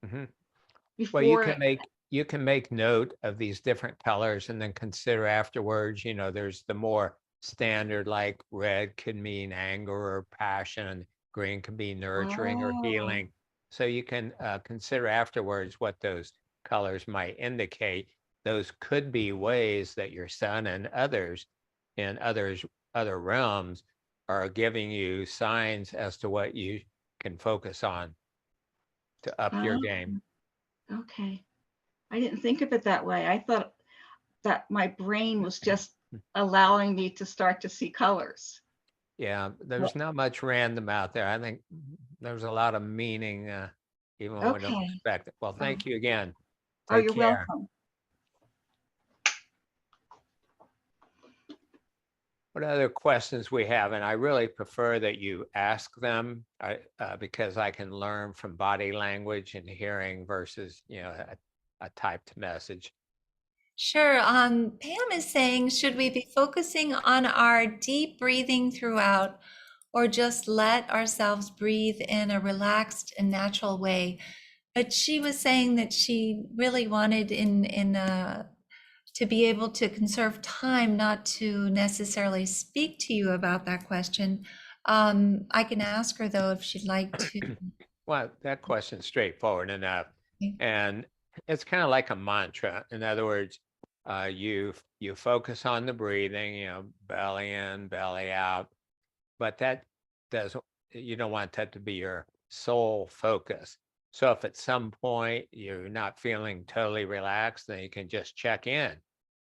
Well, before. you can make note of these different colors and then consider afterwards. You know, there's the more standard, like red could mean anger or passion, green can be nurturing or healing. So you can consider afterwards what those colors might indicate. Those could be ways that your son and others in other realms are giving you signs as to what you can focus on to up your game. Okay. I didn't think of it that way. I thought that my brain was just allowing me to start to see colors. Yeah, there's not much random out there. I think there's a lot of meaning, even when we don't Okay. expect it. Well, thank you again. Oh, Take you're care. welcome. What other questions we have? And I really prefer that you ask them because I can learn from body language and hearing versus, you know, a typed message. Sure. Pam is saying, should we be focusing on our deep breathing throughout, or just let ourselves breathe in a relaxed and natural way? But she was saying that she really wanted to be able to conserve time, not to necessarily speak to you about that question. I can ask her though if she'd like to. Well, that question's straightforward enough. And it's kind of like a mantra. In other words, you focus on the breathing, you know, belly in, belly out, but you don't want that to be your sole focus. So if at some point you're not feeling totally relaxed, then you can just check in.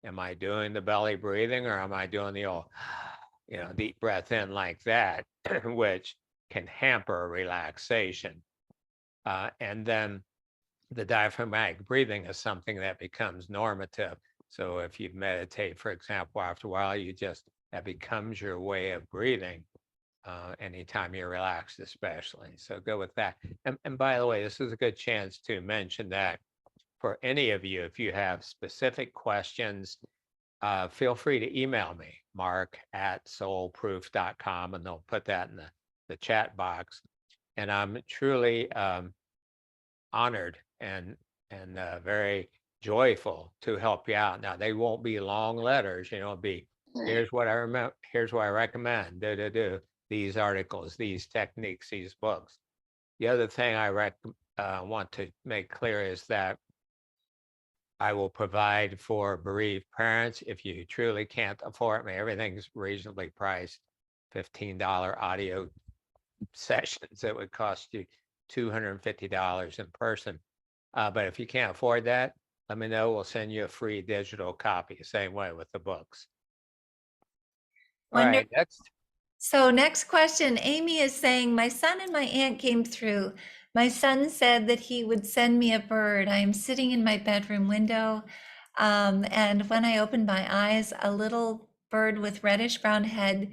Am I doing the belly breathing, or am I doing the old, you know, deep breath in like that, which can hamper relaxation. And then the diaphragmatic breathing is something that becomes normative. So if you meditate, for example, after a while, that becomes your way of breathing anytime you're relaxed, especially. So go with that. And by the way, this is a good chance to mention that for any of you, if you have specific questions, feel free to email me, mark@soulproof.com, and they'll put that in the chat box. And I'm truly honored and very joyful to help you out. Now, they won't be long letters, you know, it'll be, here's what I remember, here's what I recommend, these articles, these techniques, these books. The other thing I want to make clear is that I will provide for bereaved parents if you truly can't afford me. Everything's reasonably priced. $15 audio sessions that would cost you $250 in person. But if you can't afford that, let me know. We'll send you a free digital copy. Same way with the books. All right, next. So next question, Amy is saying, my son and my aunt came through. My son said that he would send me a bird. I am sitting in my bedroom window, and when I opened my eyes, a little bird with reddish brown head,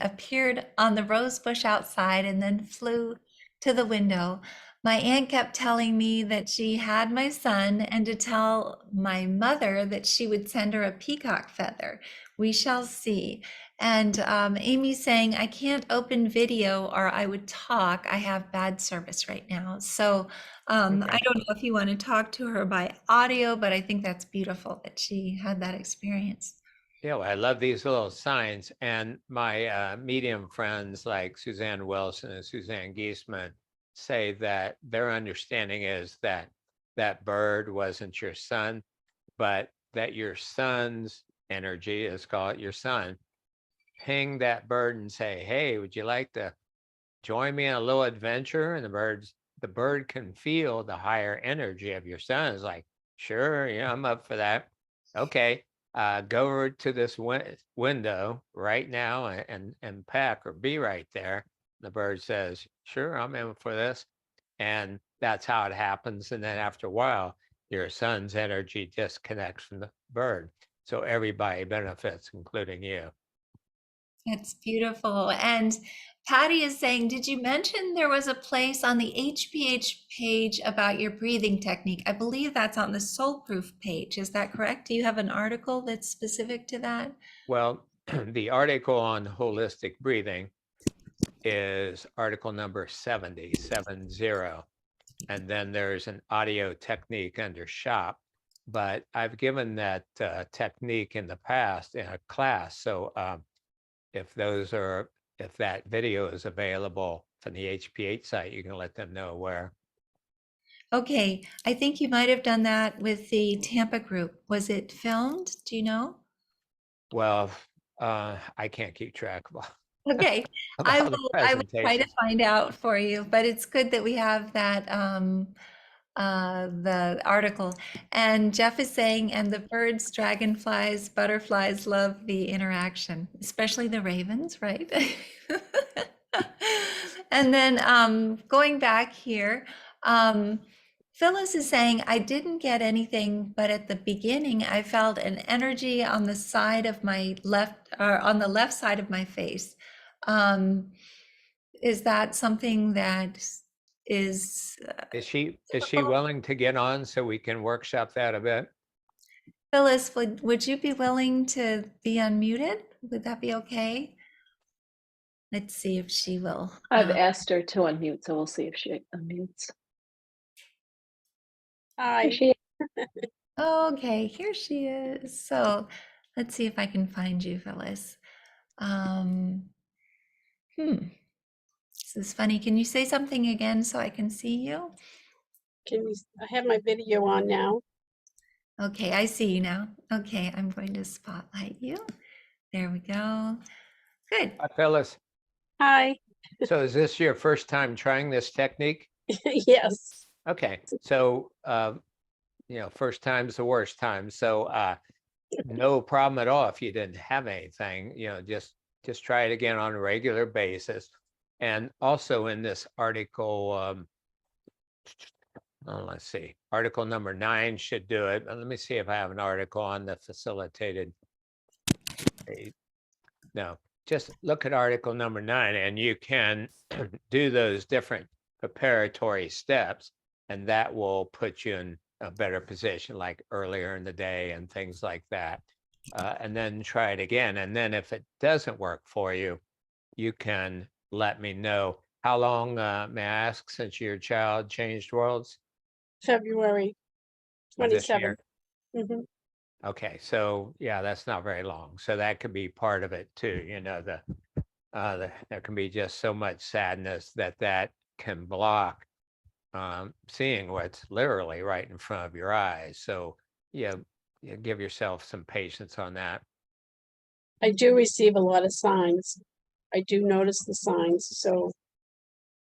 appeared on the rose bush outside and then flew to the window. My aunt kept telling me that she had my son and to tell my mother that she would send her a peacock feather. We shall see. And Amy's saying, I can't open video or I would talk. I have bad service right now. So I don't know if you want to talk to her by audio, but I think that's beautiful that she had that experience. Yeah, well, I love these little signs. And my medium friends like Suzanne Wilson and Suzanne Giesman say that their understanding is that that bird wasn't your son, but that your son's energy, let's call it your son, ping that bird and say, hey, would you like to join me in a little adventure? And the bird can feel the higher energy of your son. Is like, sure, yeah, I'm up for that. Okay, go over to this window right now and peck or be right there. The bird says, sure, I'm in for this. And that's how it happens. And then after a while, your son's energy disconnects from the bird. So everybody benefits, including you. That's beautiful. And Patty is saying, did you mention there was a place on the HPH page about your breathing technique? I believe that's on the Soul Proof page. Is that correct? Do you have an article that's specific to that? Well, the article on holistic breathing is article number 70. And then there's an audio technique under shop. But I've given that technique in the past in a class. So if that video is available from the HPH site, you can let them know where. Okay, I think you might have done that with the Tampa group. Was it filmed? Do you know? Well, I can't keep track of Okay, of I all the will try to presentations. find out for you, but it's good that we have that the article. And Jeff is saying, and the birds, dragonflies, butterflies love the interaction, especially the ravens, right? And then going back here, Phyllis is saying, I didn't get anything, but at the beginning, I felt an energy on the side of my left, or on the left side of my face. Is that something that is Is she willing to get on so we can workshop that a bit? Phyllis, would you be willing to be unmuted? Would that be okay? Let's see if she will. I've asked her to unmute, so we'll see if she unmutes. Hi. Here she is. Okay, here she is. So let's see if I can find you, Phyllis. This is funny. Can you say something again so I can see you? I have my video on now. Okay, I see you now. Okay, I'm going to spotlight you. There we go. Good. Hi, Phyllis. Hi. So is this your first time trying this technique? Yes. Okay, so first time's the worst time. So no problem at all if you didn't have anything. Just try it again on a regular basis. And also in this article, let's see, article number 9 should do it. Let me see if I have an article on the facilitated. No, just look at article number 9 and you can do those different preparatory steps, and that will put you in a better position, like earlier in the day and things like that. And then try it again. And then if it doesn't work for you, you can let me know. How long, may I ask, since your child changed worlds? February Of this 27th. year? Mhm. Okay, so yeah, that's not very long. So that could be part of it too. There can be just so much sadness that can block seeing what's literally right in front of your eyes. So you give yourself some patience on that. I do receive a lot of signs. I do notice the signs. So,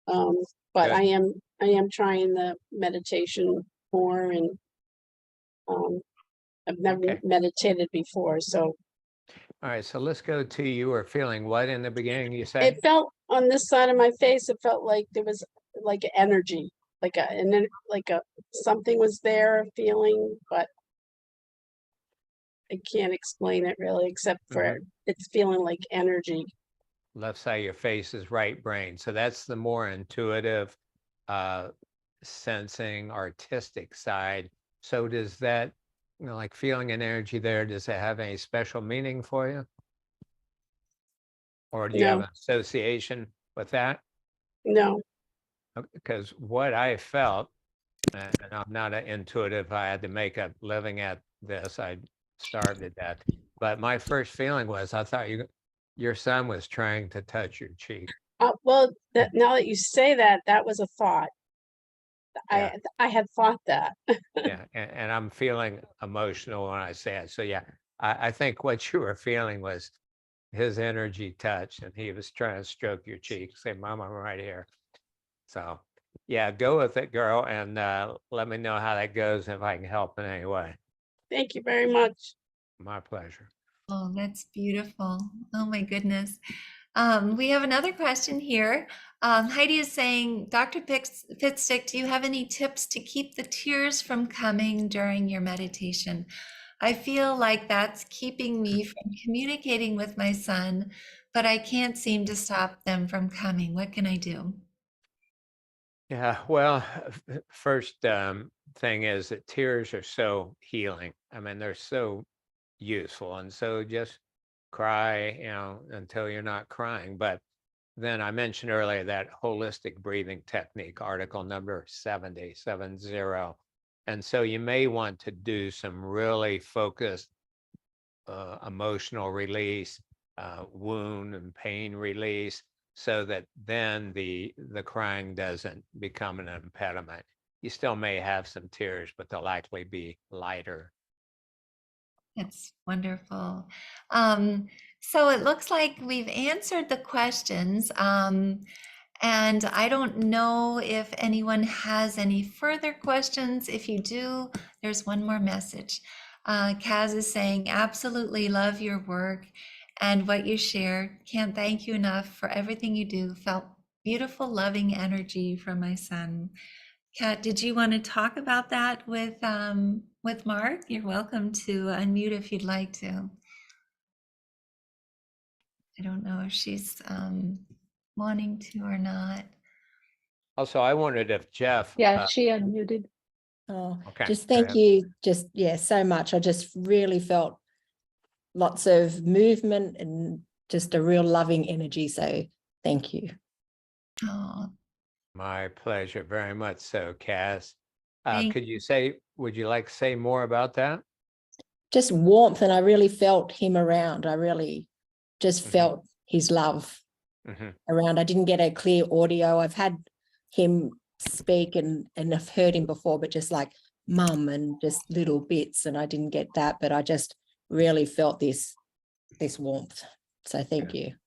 but Good. I am trying the meditation more, and I've never Okay. meditated before. So All right, so let's go to you were feeling what in the beginning you it said? felt on this side of my face, it felt like there was like energy, something was there feeling, but I can't explain it really, except for it's feeling like energy. Left side of your face is right brain. So that's the more intuitive, sensing, artistic side. So does that, like feeling an energy there, does it have any special meaning for you? Or do you have No. an association with that? No. Because what I felt, and I'm not an intuitive, I had to make a living at this. I starved to death. But my first feeling was, I thought your son was trying to touch your cheek. Well, now that you say that, that was a thought. Yeah. I had thought that. Yeah, and I'm feeling emotional when I say it. So yeah, I think what you were feeling was his energy touch, and he was trying to stroke your cheek, say, Mom, I'm right here. So yeah, go with it, girl, and let me know how that goes, if I can help in any way. Thank you very much. My pleasure. Oh, that's beautiful. Oh my goodness. We have another question here. Heidi is saying, Dr. Pitstick, do you have any tips to keep the tears from coming during your meditation? I feel like that's keeping me from communicating with my son, but I can't seem to stop them from coming. What can I do? Yeah, well, first thing is that tears are so healing. I mean, they're so useful. And so just cry, until you're not crying. But then I mentioned earlier that holistic breathing technique, article number 70. And so you may want to do some really focused emotional release, wound and pain release, so that then the crying doesn't become an impediment. You still may have some tears, but they'll likely be lighter. That's wonderful. So it looks like we've answered the questions. And I don't know if anyone has any further questions. If you do, there's one more message. Kaz is saying, absolutely love your work and what you share. Can't thank you enough for everything you do. Felt beautiful, loving energy from my son. Kat, did you want to talk about that with Mark? You're welcome to unmute if you'd like to. I don't know if she's wanting to or not. Also, I wondered if Jeff. Yeah, she unmuted. Oh, Okay, just go thank ahead. you. Just, yeah, so much. I just really felt lots of movement and just a real loving energy. So thank you. Oh, My pleasure, very much so, Cass. thank Would you like to say more about that? Just warmth. And I really felt him around. I really just Mhm. felt his love around. I didn't get a clear audio. I've had him speak and I've heard him before, but just like mum and just little bits. And I didn't get that, but I just really felt this warmth. So thank you.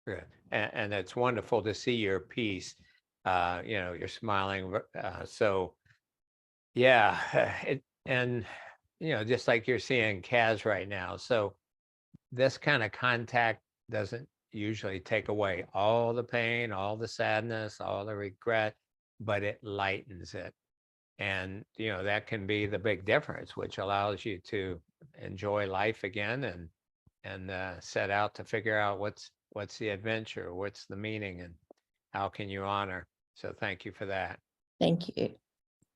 Good. And it's wonderful to see your piece. You're smiling. So yeah, just like you're seeing Kaz right now. So this kind of contact doesn't usually take away all the pain, all the sadness, all the regret, but it lightens it. And, that can be the big difference, which allows you to enjoy life again and set out to figure out what's the adventure, what's the meaning, and how can you honor. So thank you for that. Thank you.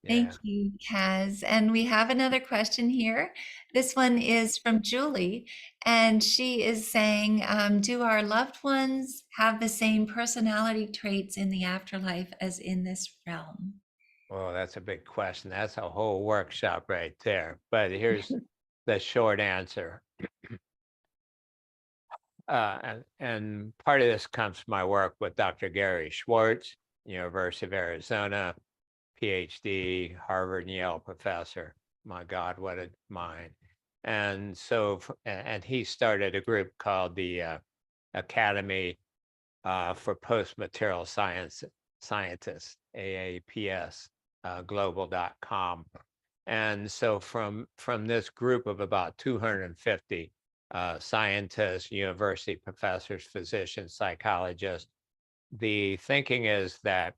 Thank Yeah. you, Kaz. And we have another question here. This one is from Julie, and she is saying, do our loved ones have the same personality traits in the afterlife as in this realm? Well, that's a big question. That's a whole workshop right there. But here's the short answer. And part of this comes from my work with Dr. Gary Schwartz, University of Arizona, PhD, Harvard and Yale professor. My God, what a mind. And so, and he started a group called the Academy for Post-Material Scientists, AAPS, global.com. And so from this group of about 250 scientists, university professors, physicians, psychologists, the thinking is that,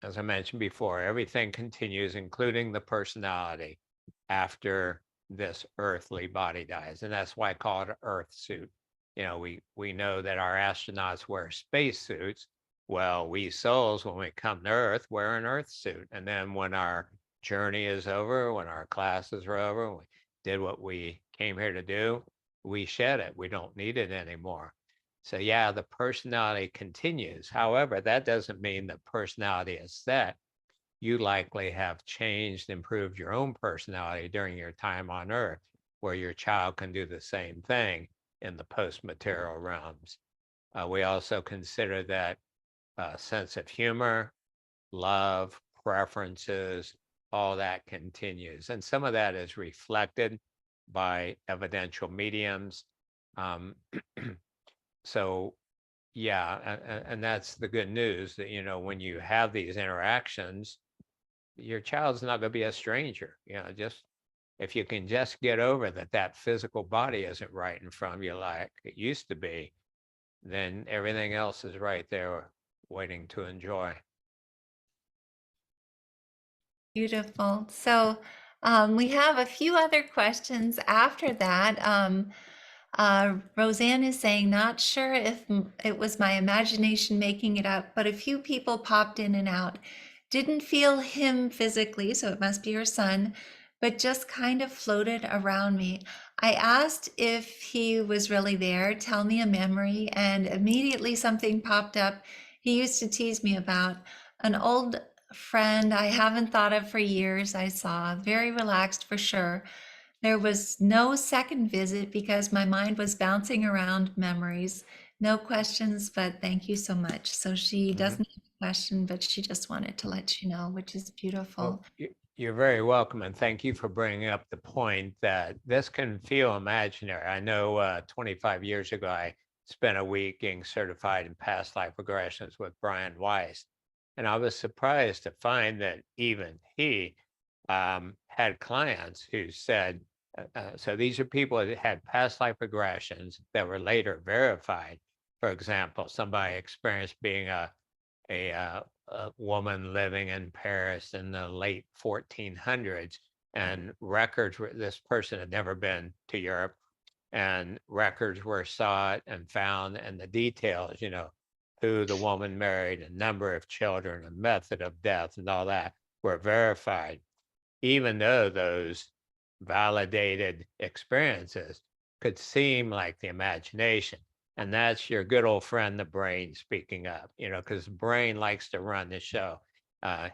as I mentioned before, everything continues, including the personality, after this earthly body dies. And that's why I call it an earth suit. We know that our astronauts wear space suits. Well, we souls, when we come to Earth, wear an earth suit. And then when our journey is over, when our classes are over, we did what we came here to do, we shed it. We don't need it anymore. So yeah, the personality continues. However, that doesn't mean the personality is set. You likely have changed, improved your own personality during your time on Earth, where your child can do the same thing in the post-material realms. We also consider that sense of humor, love, preferences, all that continues. And some of that is reflected by evidential mediums. So yeah, and that's the good news that, when you have these interactions, your child's not going to be a stranger, just if you can just get over that, that physical body isn't right in front of you like it used to be, then everything else is right there waiting to enjoy. Beautiful. So we have a few other questions after that. Roseanne is saying, not sure if it was my imagination making it up, but a few people popped in and out. Didn't feel him physically, so it must be her son, but just kind of floated around me. I asked if he was really there, tell me a memory, and immediately something popped up he used to tease me about. An old friend I haven't thought of for years, I saw, very relaxed for sure. There was no second visit because my mind was bouncing around memories. No questions, but thank you so much. So she doesn't have a question, but she just wanted to let you know, which is beautiful. Well, you're very welcome, and thank you for bringing up the point that this can feel imaginary. I know 25 years ago, I spent a week getting certified in past life regressions with Brian Weiss, and I was surprised to find that even he had clients who said, so these are people that had past life regressions that were later verified. For example, somebody experienced being a woman living in Paris in the late 1400s, and records were, this person had never been to Europe, and records were sought and found, and the details, you know, who the woman married, a number of children, a method of death, and all that were verified, even though those validated experiences could seem like the imagination. And that's your good old friend, the brain, speaking up, you know, because the brain likes to run the show.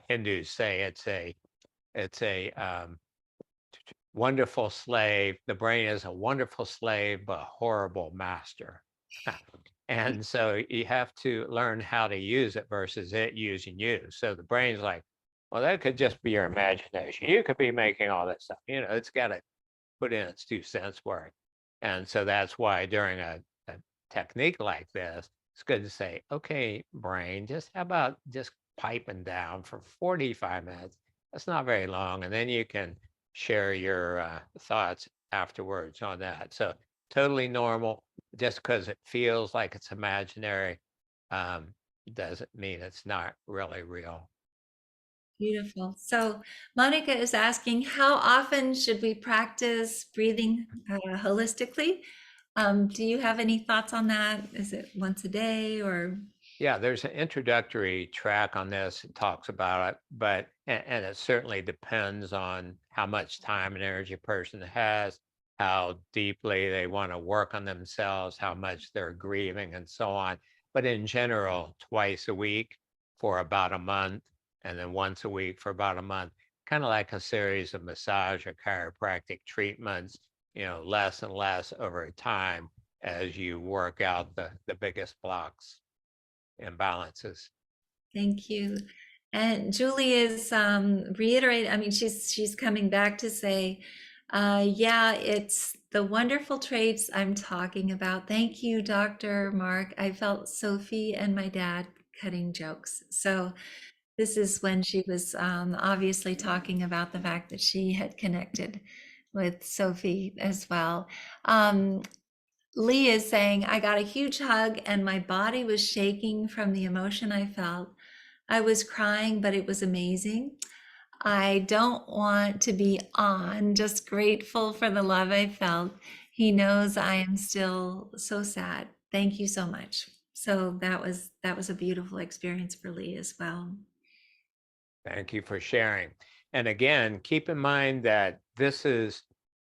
Hindus say it's a wonderful slave. The brain is a wonderful slave, but horrible master. And so you have to learn how to use it versus it using you. So the brain's like, well, that could just be your imagination. You could be making all that stuff. You know, it's got to put in its 2 cents worth. And so that's why during a technique like this, it's good to say, okay, brain, just how about just piping down for 45 minutes? That's not very long. And then you can share your thoughts afterwards on that. So totally normal. Just because it feels like it's imaginary doesn't mean it's not really real. Beautiful. So Monica is asking, how often should we practice breathing holistically? Do you have any thoughts on that? Is it once a day or? Yeah, there's an introductory track on this. It talks about it, but and it certainly depends on how much time and energy a person has, how deeply they want to work on themselves, how much they're grieving, and so on. But in general, twice a week for about a month, and then once a week for about a month, kind of like a series of massage or chiropractic treatments, you know, less and less over time as you work out the biggest blocks. Imbalances. Thank you. And Julie is reiterating, I mean, she's coming back to say, yeah, it's the wonderful traits I'm talking about. Thank you, Dr. Mark. I felt Sophie and my dad cutting jokes. So this is when she was obviously talking about the fact that she had connected with Sophie as well. Lee is saying, I got a huge hug and my body was shaking from the emotion I felt. I was crying, but it was amazing. I don't want to be on, just grateful for the love I felt. He knows I am still so sad. Thank you so much. So that was a beautiful experience for Lee as well. Thank you for sharing. And again, keep in mind that this is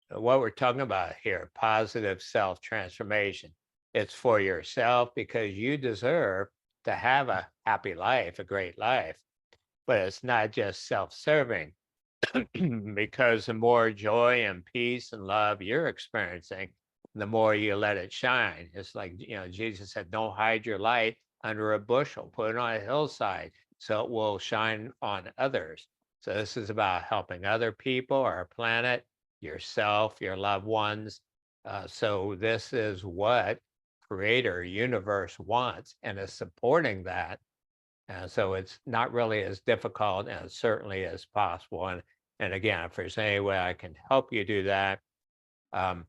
what we're talking about here, positive self-transformation. It's for yourself because you deserve to have a happy life, a great life. But it's not just self-serving because the more joy and peace and love you're experiencing, the more you let it shine. It's like, you know, Jesus said, don't hide your light under a bushel, put it on a hillside so it will shine on others. So this is about helping other people, our planet, yourself, your loved ones. So this is what Creator Universe wants and is supporting that. So it's not really as difficult and certainly as possible. And And again, if there's any way I can help you do that, on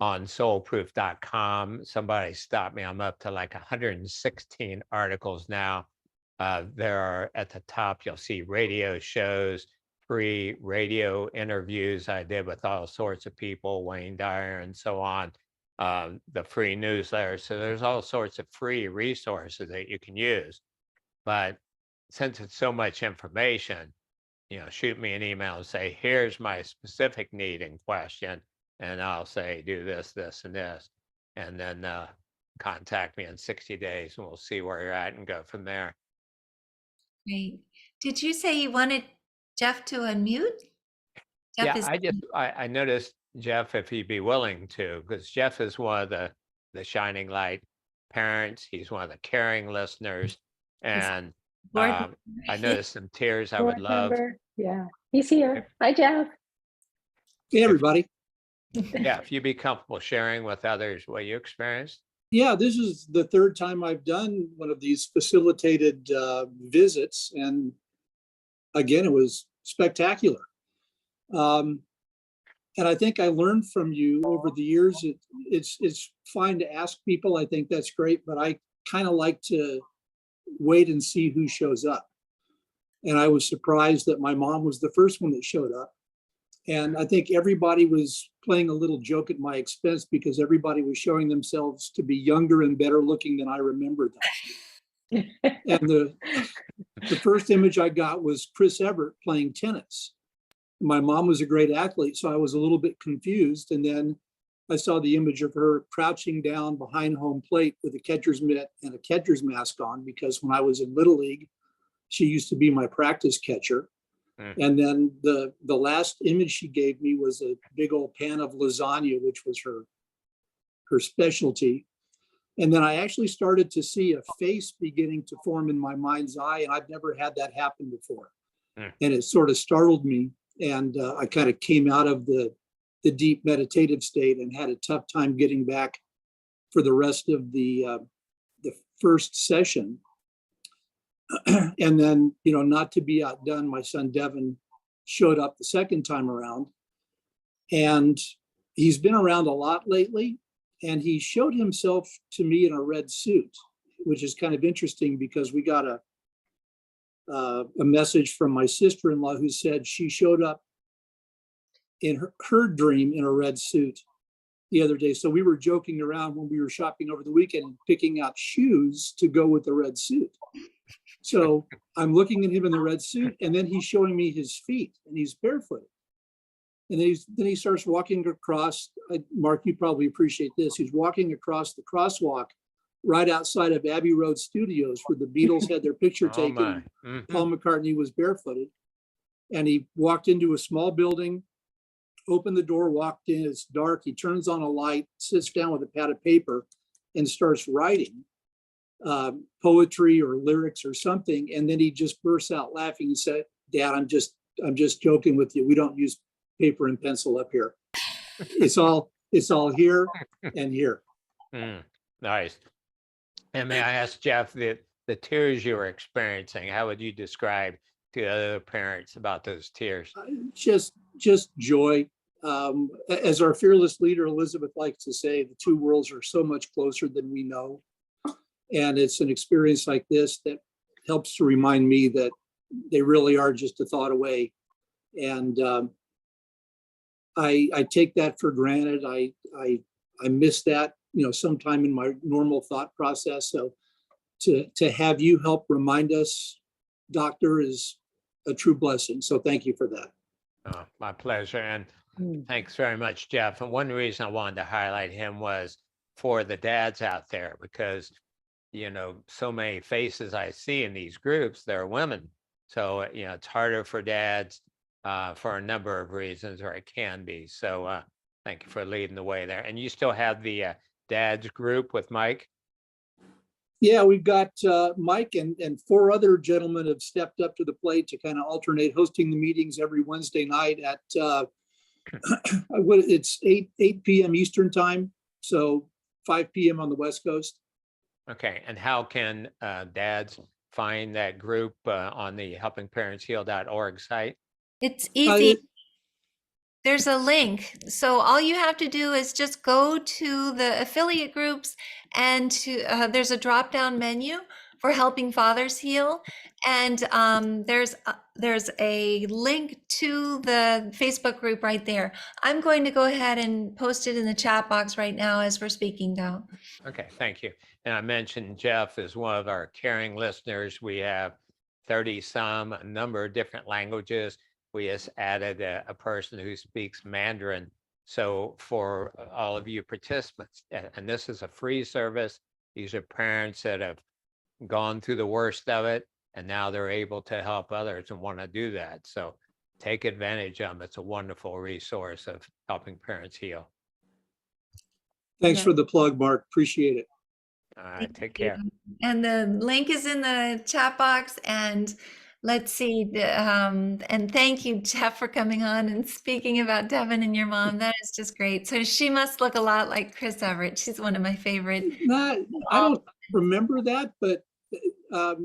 soulproof.com, somebody stopped me. I'm up to like 116 articles now. There are at the top, you'll see radio shows, free radio interviews I did with all sorts of people, Wayne Dyer and so on, the free newsletter. So there's all sorts of free resources that you can use. But since it's so much information, shoot me an email and say, here's my specific need in question. And I'll say, do this, this, and this. And then contact me in 60 days and we'll see where you're at and go from there. Great. Did you say you wanted Jeff to unmute? Jeff Yeah, I noticed Jeff, if he'd be willing to, because Jeff is one of the shining light parents. He's one of the caring listeners. And I noticed some tears I would love. Yeah, he's here. Hi, Jeff. Hey, everybody. Yeah, if you'd be comfortable sharing with others what you experienced. Yeah, this is the third time I've done one of these facilitated visits. And again, it was spectacular. And I think I learned from you over the years. It's fine to ask people. I think that's great, but I kind of like to wait and see who shows up. And I was surprised that my mom was the first one that showed up. And I think everybody was playing a little joke at my expense because everybody was showing themselves to be younger and better looking than I remembered them. And the first image I got was Chris Everett playing tennis. My mom was a great athlete, so I was a little bit confused. And then I saw the image of her crouching down behind home plate with a catcher's mitt and a catcher's mask on, because when I was in Little League, she used to be my practice catcher. And then the last image she gave me was a big old pan of lasagna, which was her specialty. And then I actually started to see a face beginning to form in my mind's eye, and I've never had that happen before. And it sort of startled me, and I kind of came out of the deep meditative state and had a tough time getting back for the rest of the first session. And then, not to be outdone, my son Devin showed up the second time around, and he's been around a lot lately. And he showed himself to me in a red suit, which is kind of interesting because we got a message from my sister-in-law who said she showed up in her dream in a red suit the other day. So we were joking around when we were shopping over the weekend and picking out shoes to go with the red suit. So I'm looking at him in the red suit, and then he's showing me his feet, and he's barefooted. And then he starts walking across. Mark, you probably appreciate this. He's walking across the crosswalk right outside of Abbey Road Studios, where the Beatles had their picture taken. Paul McCartney was barefooted, and he walked into a small building, opened the door, walked in. It's dark. He turns on a light, sits down with a pad of paper, and starts writing poetry or lyrics or something. And then he just bursts out laughing and said, "Dad, I'm just joking with you. We don't use paper and pencil up here. It's all here and here." Nice. And may I ask Jeff, the tears you were experiencing, how would you describe to other parents about those tears? Just joy. As our fearless leader Elizabeth likes to say, the two worlds are so much closer than we know. And it's an experience like this that helps to remind me that they really are just a thought away. And I take that for granted. I miss that, sometime in my normal thought process. So to have you help remind us, Doctor, is a true blessing. So thank you for that. Oh, my pleasure. And thanks very much, Jeff. And one reason I wanted to highlight him was for the dads out there, because so many faces I see in these groups, they're women. So, it's harder for dads for a number of reasons, or it can be. So thank you for leading the way there. And you still have the dads group with Mike? Yeah, we've got Mike and 4 other gentlemen have stepped up to the plate to kind of alternate hosting the meetings every Wednesday night at it's 8 p.m. Eastern time. So 5 p.m. on the West Coast. Okay. And how can dads find that group on the helpingparentsheal.org site? It's Uh, easy. it- There's a link. So all you have to do is just go to the affiliate groups and there's a drop down menu for Helping Fathers Heal. And there's a link to the Facebook group right there. I'm going to go ahead and post it in the chat box right now as we're speaking, though. Okay, thank you. And I mentioned Jeff is one of our caring listeners. We have 30 some, a number of different languages. We just added a person who speaks Mandarin. So for all of you participants, and this is a free service, these are parents that have gone through the worst of it, and now they're able to help others and want to do that. So take advantage of them. It's a wonderful resource of helping parents heal. Thanks Yeah. for the plug, Mark. Appreciate it. All right, Thank take care. you. And the link is in the chat box. And let's see. And thank you, Jeff, for coming on and speaking about Devin and your mom. That is just great. So she must look a lot like Chris Everett. She's one of my favorite. I don't remember that, but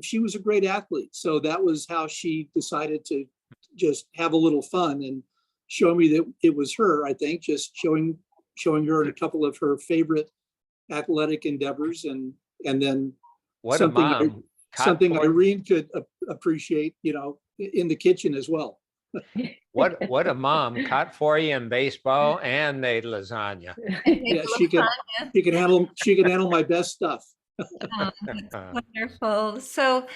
she was a great athlete. So that was how she decided to just have a little fun and show me that it was her, I think, just showing her a couple of her favorite athletic endeavors, and then What a mom. something Irene could appreciate, in the kitchen as well. What a mom. Caught for you in baseball and made lasagna. Yeah, she can handle my best stuff. Oh, that's wonderful. So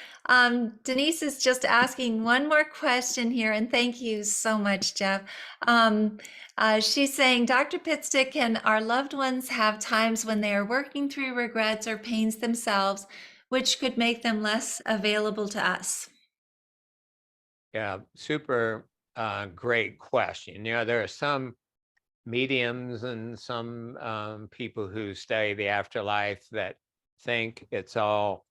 Denise is just asking one more question here, and thank you so much, Jeff. She's saying, Dr. Pitstick, can our loved ones have times when they are working through regrets or pains themselves, which could make them less available to us? Yeah, super great question. There are some mediums and some people who study the afterlife that think it's all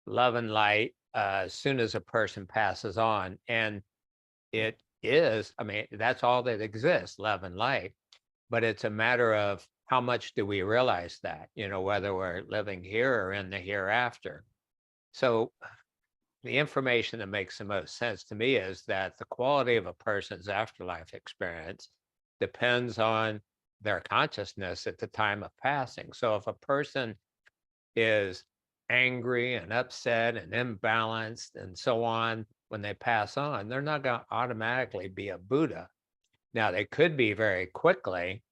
love and light as soon as a person passes on. And it is, that's all that exists, love and light. But it's a matter of how much do we realize that, whether we're living here or in the hereafter. So the information that makes the most sense to me is that the quality of a person's afterlife experience depends on their consciousness at the time of passing. So if a person is angry and upset and imbalanced and so on when they pass on, they're not going to automatically be a Buddha. Now, they could be very quickly,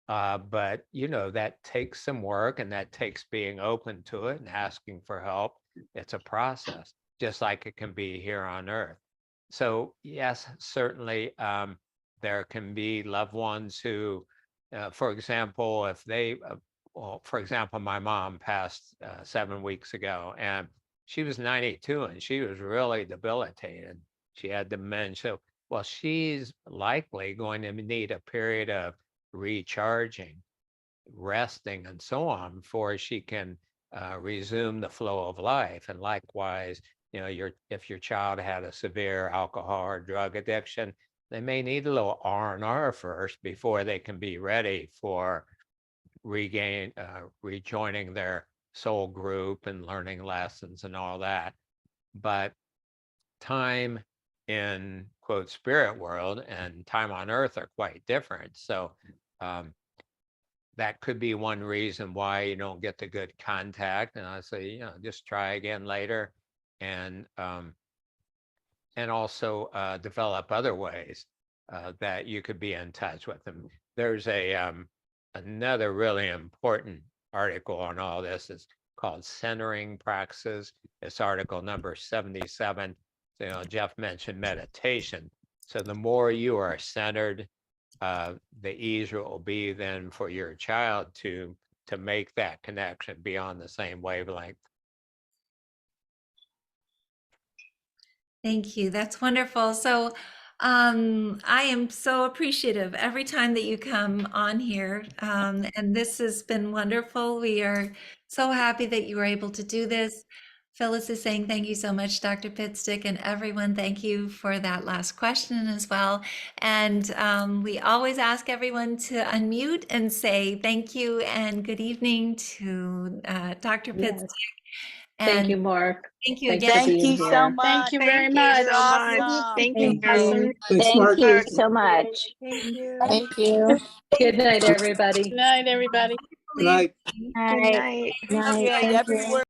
but that takes some work, and that takes being open to it and asking for help. It's a process, just like it can be here on Earth. So yes, certainly there can be loved ones who, for example, if they, for example, my mom passed 7 weeks ago, and she was 92 and she was really debilitated. She had dementia. Well, she's likely going to need a period of recharging, resting, and so on before she can resume the flow of life. And likewise, if your child had a severe alcohol or drug addiction, they may need a little R&R first before they can be ready for rejoining their soul group and learning lessons and all that. But time in quote spirit world and time on Earth are quite different. So that could be one reason why you don't get the good contact. And I say, just try again later, and also develop other ways that you could be in touch with them. There's another really important article on all this. It's called Centering Practices. It's article number 77. So, Jeff mentioned meditation. So the more you are centered, the easier it will be then for your child to make that connection, be on the same wavelength. Thank you. That's wonderful. So I am so appreciative every time that you come on here. And this has been wonderful. We are so happy that you were able to do this. Phyllis is saying, thank you so much, Dr. Pitstick, and everyone, thank you for that last question as well. And we always ask everyone to unmute and say thank you and good evening to Dr. Pitstick. Thank you, Mark. Thank you Thanks again. for Thank being you so here. much. Thank you very Thank much. you so much. Thank Thank you. Thanks, Thank Mark. you so much. Thank you. Thank you. Good night, everybody. Good night, everybody. Good night. Good night. Night. Yeah, Thank you. everywhere.